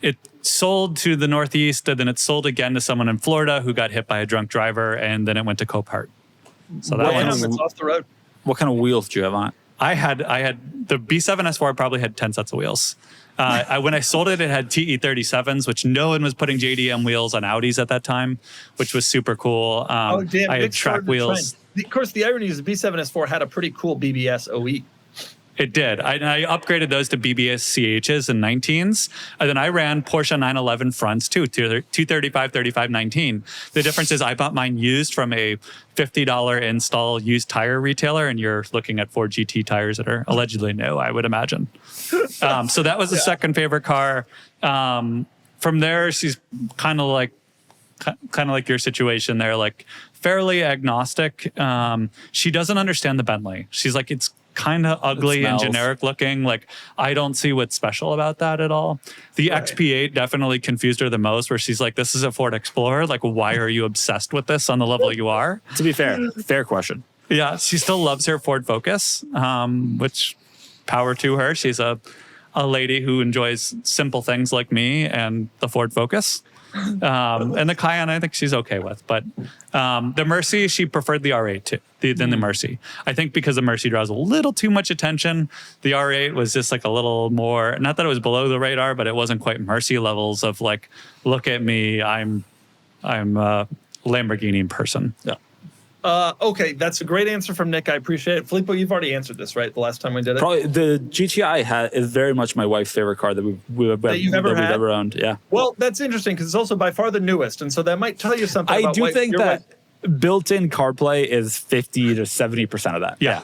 It sold to the Northeast, and then it sold again to someone in Florida who got hit by a drunk driver, and then it went to Copart. So that Damn, one's. it's off the road. What kind of wheels do you have on it? I had the B7 S4 probably had 10 sets of wheels. When I sold it, it had TE37s, which no one was putting JDM wheels on Audis at that time, which was super cool. Oh, damn. I had Nick track started the wheels. trend. Of course, the irony is the B7 S4 had a pretty cool BBS OE. It did. I upgraded those to BBS CHs and 19s. And then I ran Porsche 911 fronts too, 235, 35, 19. The difference is I bought mine used from a $50 install used tire retailer, and you're looking at Ford GT tires that are allegedly new, I would imagine. So that was the second favorite car. From there, she's kind of like your situation there, like fairly agnostic. She doesn't understand the Bentley. She's like, it's kind of ugly and generic looking. Like, I don't see what's special about that at all. The XP8 definitely confused her the most, where she's like, this is a Ford Explorer. Like, why are you obsessed with this on the level you are? To be fair question. Yeah, she still loves her Ford Focus, which power to her. She's a lady who enjoys simple things like me and the Ford Focus. And the Cayenne, I think she's okay with. But the Mercy, she preferred the R8 than the Mercy. I think because the Mercy draws a little too much attention. The R8 was just like a little more, not that it was below the radar, but it wasn't quite Mercy levels of like, look at me, I'm a Lamborghini person. Yeah. Okay, that's a great answer from Nick. I appreciate it. Filippo, you've already answered this, right? The last time we did it? Probably the GTI is very much my wife's favorite car that we've ever owned. Yeah. Well, that's interesting because it's also by far the newest. And so that might tell you something I about do think your that wife. built-in CarPlay is 50 to 70% of that. Yeah.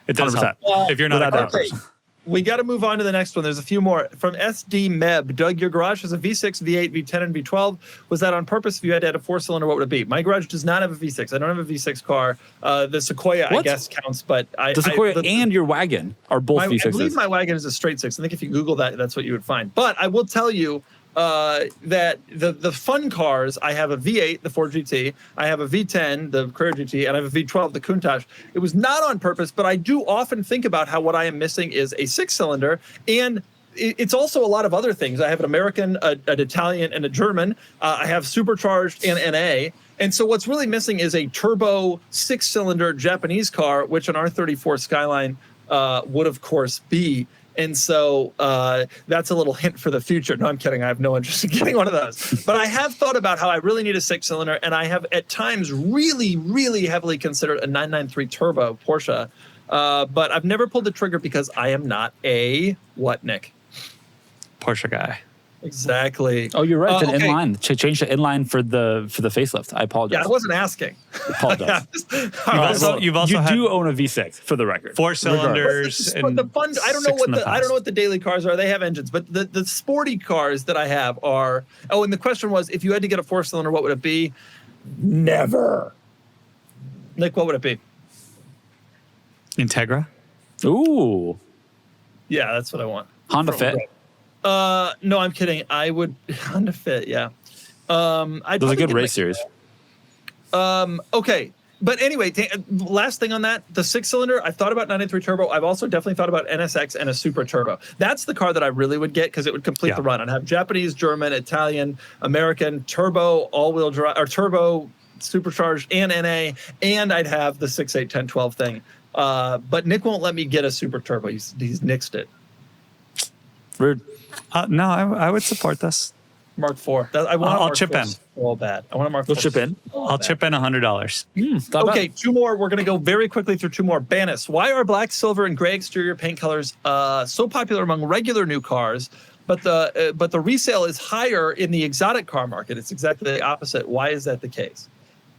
It does 100%. help. If you're not a car Okay, person. we got to move on to the next one. There's a few more. From SD Meb. Doug, your garage has a V6, V8, V10, and V12. Was that on purpose? If you had to add a four-cylinder, what would it be? My garage does not have a V6. I don't have a V6 car. The Sequoia, I What? guess, counts. But The Sequoia and your wagon are both I V6s. believe my wagon is a straight six. I think if you Google that, that's what you would find. But I will tell you that the fun cars, I have a V8, the Ford GT. I have a V10, the CarEdge GT, and I have a V12, the Countach. It was not on purpose, but I do often think about how what I am missing is a six-cylinder, and it's also a lot of other things. I have an American, an Italian, and a German. I have supercharged and NA. And so what's really missing is a turbo six-cylinder Japanese car, which an R34 Skyline would, of course, be. And so that's a little hint for the future. No, I'm kidding. I have no interest in getting one of those. But I have thought about how I really need a six-cylinder, and I have at times really, really heavily considered a 993 turbo Porsche. But I've never pulled the trigger because I am not a what, Nick? Porsche guy. Exactly. Oh, you're right. It's an okay. inline. Change the inline for the facelift. I apologize. Yeah, I wasn't asking. apologize. You've also had do own a V6 for the record. 4 cylinders. The fun. I don't know what the daily cars are. They have engines, but the sporty cars that I have are. Oh, and the question was, if you had to get a 4-cylinder, what would it be? Never. Nick, what would it be? Integra. Ooh, Yeah, that's what I want. Honda Fit. No, I'm kidding. I would Honda Fit. Yeah. Those are good race series. Okay. But anyway, last thing on that, the 6-cylinder, I thought about 993 turbo. I've also definitely thought about NSX and a super turbo. That's the car that I really would get because it would complete the run. I'd have Japanese, German, Italian, American, turbo, all-wheel drive, or turbo supercharged and NA, and I'd have the 6.8, 10, 12 thing. But Nick won't let me get a super turbo. He's nixed it. Rude. No, I would support this. Mark IV. I'll chip in. All bad. I want a Mark IV. We'll chip in. I'll chip in $100. Okay, two more. We're going to go very quickly through two more. Banis, why are black, silver, and gray exterior paint colors so popular among regular new cars, but the resale is higher in the exotic car market? It's exactly the opposite. Why is that the case?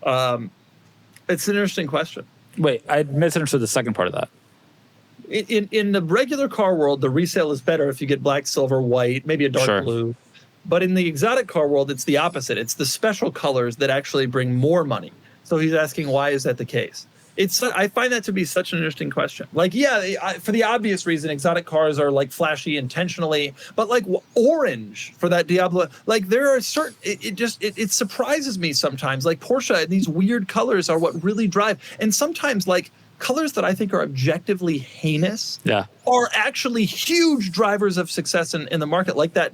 It's an interesting question. Wait, I misunderstood the second part of that. In the regular car world, the resale is better if you get black, silver, white, maybe a dark blue. But in the exotic car world, it's the opposite. It's the special colors that actually bring more money. So he's asking, why is that the case? I find that to be such an interesting question. Like, for the obvious reason, exotic cars are like flashy intentionally, but like orange for that Diablo, like there are certain, it surprises me sometimes. Like Porsche and these weird colors are what really drive. And sometimes like colors that I think are objectively heinous are actually huge drivers of success in the market. Like that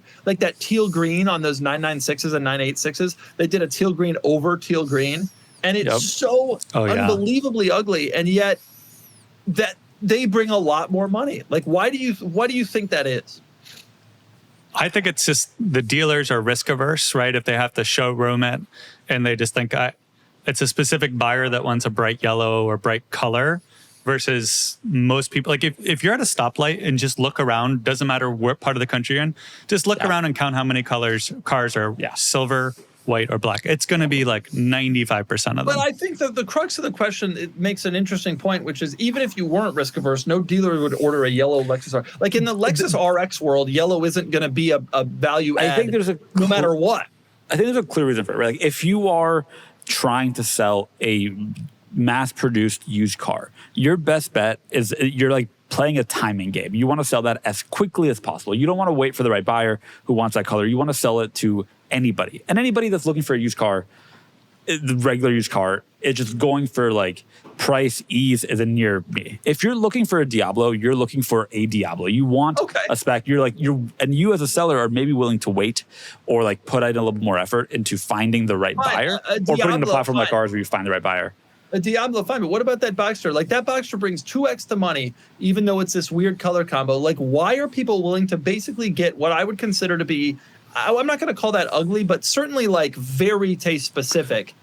teal green on those 996s and 986s. They did a teal green over teal green. And it's so unbelievably ugly, and yet that they bring a lot more money. Like, why do you think that is? I think it's just the dealers are risk averse, right? If they have to showroom it, and they just think it's a specific buyer that wants a bright yellow or bright color, versus most people. Like if you're at a stoplight and just look around, doesn't matter what part of the country you're in, just look around and count how many cars are silver, white, or black. It's going to be like 95% of them. But I think that the crux of the question, it makes an interesting point, which is even if you weren't risk averse, no dealer would order a yellow Lexus R. Like in the Lexus RX world, yellow isn't going to be a value add. I think there's no matter what. I think there's a clear reason for it. Right? Like if you are trying to sell a mass-produced used car, your best bet is you're like playing a timing game. You want to sell that as quickly as possible. You don't want to wait for the right buyer who wants that color. You want to sell it to anybody. And anybody that's looking for a used car, the regular used car, is just going for like price, ease is a near me. If you're looking for a Diablo, you're looking for a Diablo. You want a spec. And you as a seller are maybe willing to wait or like put in a little bit more effort into finding the right buyer or putting the platform like ours where you find the right buyer. A Diablo, fine, but what about that Boxster? Like that Boxster brings 2x the money, even though it's this weird color combo. Like, why are people willing to basically get what I would consider to be, I'm not going to call that ugly, but certainly like very taste specific.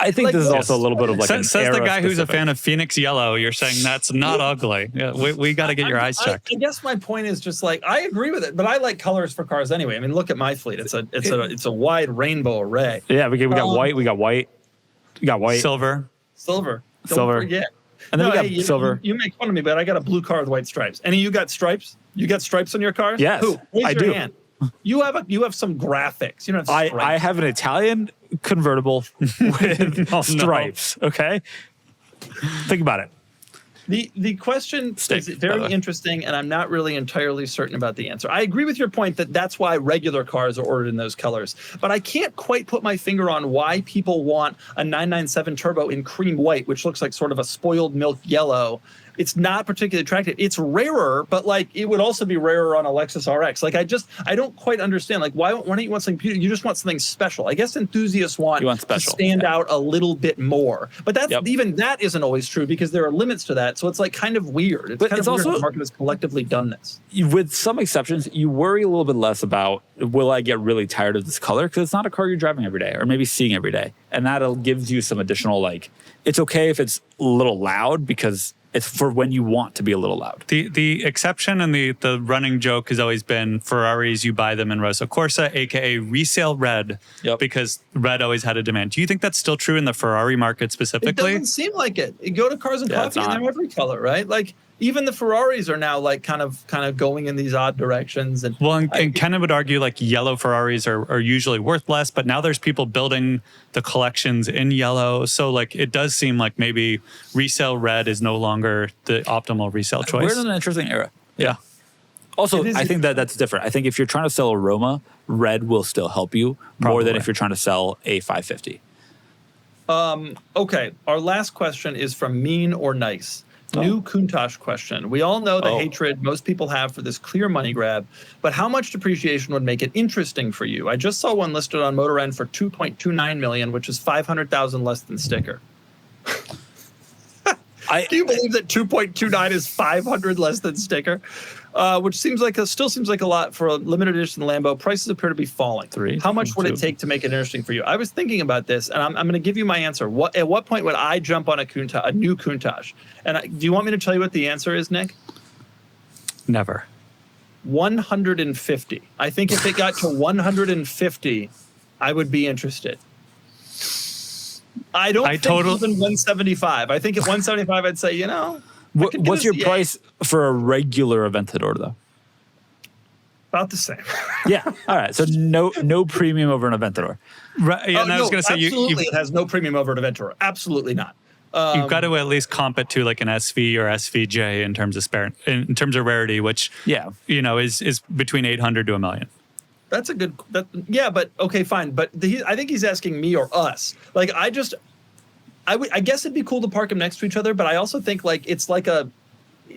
I think this is also a little bit of like says the guy who's a fan of Phoenix Yellow. You're saying that's not ugly. Yeah, we got to get your eyes checked. I guess my point is just like I agree with it, but I like colors for cars anyway. I mean, look at my fleet. It's a wide rainbow array. Yeah, we got white. We got white. We got white. Silver. Don't forget. And then we got silver. You make fun of me, but I got a blue car with white stripes. Any of you got stripes? You got stripes on your cars? Yes, Who? Raise I your do. hand. You have some graphics. You don't have stripes. I have an Italian convertible with stripes. Okay, think about it. The question is very interesting, and I'm not really entirely certain about the answer. I agree with your point that that's why regular cars are ordered in those colors, but I can't quite put my finger on why people want a 997 Turbo in cream white, which looks like sort of a spoiled milk yellow. It's not particularly attractive. It's rarer, but like it would also be rarer on a Lexus RX. Like I don't quite understand. Like why don't you want something? You just want something special. I guess enthusiasts want to stand out a little bit more. But that's even that isn't always true because there are limits to that. So it's like kind of weird. It's kind of weird how the market has collectively done this. With some exceptions, you worry a little bit less about will I get really tired of this color because it's not a car you're driving every day or maybe seeing every day, and that'll gives you some additional like. It's okay if it's a little loud because. It's for when you want to be a little loud. The exception and the running joke has always been Ferraris, you buy them in Rosso Corsa, aka resale red, because red always had a demand. Do you think that's still true in the Ferrari market specifically? It doesn't seem like it. You go to Cars and Coffee and they're every color, right? Like even the Ferraris are now like kind of going in these odd directions. And Ken would argue like yellow Ferraris are usually worth less, but now there's people building the collections in yellow. So like it does seem like maybe resale red is no longer the optimal resale choice. We're in an interesting era. Yeah. Also, I think that's different. I think if you're trying to sell a Roma, red will still help you more than if you're trying to sell a 550. Okay. Our last question is from Mean or Nice. New Countach question. We all know the hatred most people have for this clear money grab, but how much depreciation would make it interesting for you? I just saw one listed on MotorN for $2.29 million, which is $500,000 less than sticker. Do you believe that 2.29 is 500 less than sticker? Which still seems like a lot for a limited edition Lambo. Prices appear to be falling. How much would it take to make it interesting for you? I was thinking about this, and I'm going to give you my answer. At what point would I jump on a new Countach? And do you want me to tell you what the answer is, Nick? Never. 150. I think if it got to 150, I would be interested. I don't think even 175. I think at 175, I'd say, what's your price for a regular Aventador, though? About the same. Yeah. All right. So no premium over an Aventador. Right. Yeah, and I was going to say, absolutely, it has no premium over an Aventador. Absolutely not. You've got to at least comp it to like an SV or SVJ in terms of rarity, which is between 800 to $1 million. That's a good. But okay, fine. But I think he's asking me or us. Like, I guess it'd be cool to park them next to each other. But I also think it'd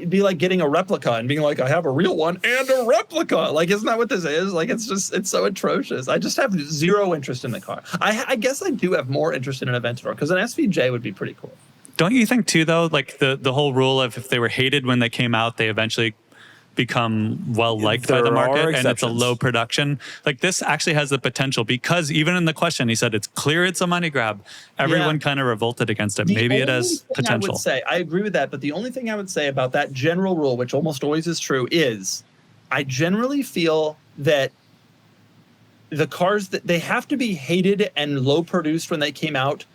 be like getting a replica and being like, I have a real one and a replica. Like, isn't that what this is? Like, it's so atrocious. I just have zero interest in the car. I guess I do have more interest in an Aventador because an SVJ would be pretty cool. Don't you think too, though? Like the whole rule of if they were hated when they came out, they eventually become well liked by the market, and it's a low production. Like, this actually has the potential, because even in the question he said it's clear it's a money grab. Everyone kind of revolted against it. Maybe it has potential. I agree with that, but the only thing I would say about that general rule, which almost always is true, is I generally feel that the cars that they have to be hated and low produced when they came out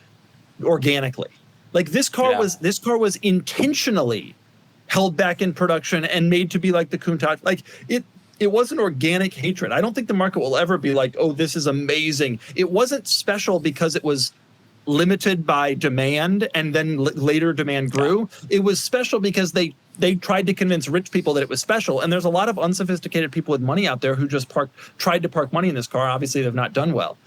organically. Like, this car was intentionally held back in production and made to be like the Countach. Like, it wasn't organic hatred. I don't think the market will ever be like, oh, this is amazing. It wasn't special because it was limited by demand and then later demand grew. It was special because they tried to convince rich people that it was special. And there's a lot of unsophisticated people with money out there who just tried to park money in this car. Obviously, they've not done well.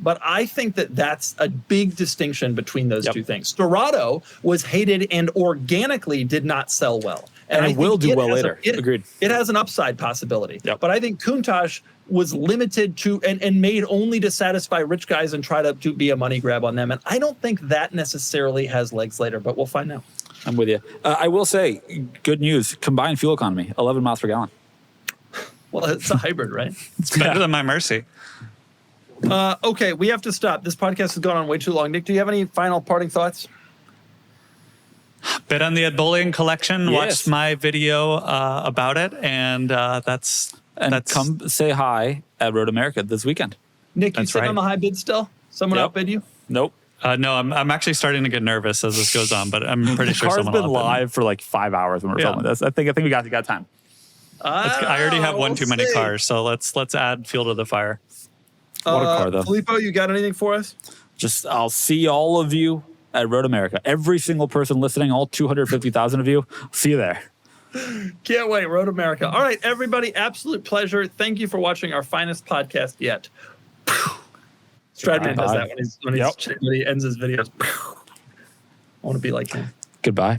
But I think that that's a big distinction between those two things. Dorado was hated and organically did not sell well. And it will do well later. Agreed. It has an upside possibility. Yep. But I think Countach was limited to and made only to satisfy rich guys and try to be a money grab on them. And I don't think that necessarily has legs later, but we'll find out. I'm with you. I will say, good news, combined fuel economy, 11 miles per gallon. Well, it's a hybrid, right? It's better than my Mercy. Okay, we have to stop. This podcast has gone on way too long. Nick, do you have any final parting thoughts? Bid on the Bolian collection. Watched my video about it, and that's come say hi at Road America this weekend. Nick, you sitting on the high bid still? Someone outbid you? Nope. No, I'm actually starting to get nervous as this goes on, but I'm pretty sure someone will. The car's been live for like 5 hours when we're filming this. I think we got time. I already have one too many cars, so let's add fuel to the fire. What a car, though. Filippo, you got anything for us? I'll see all of you at Road America. Every single person listening, all 250,000 of you, see you there. Can't wait. Road America. All right, everybody, absolute pleasure. Thank you for watching our finest podcast yet. Stradman does that when he ends his videos. I want to be like him. Goodbye.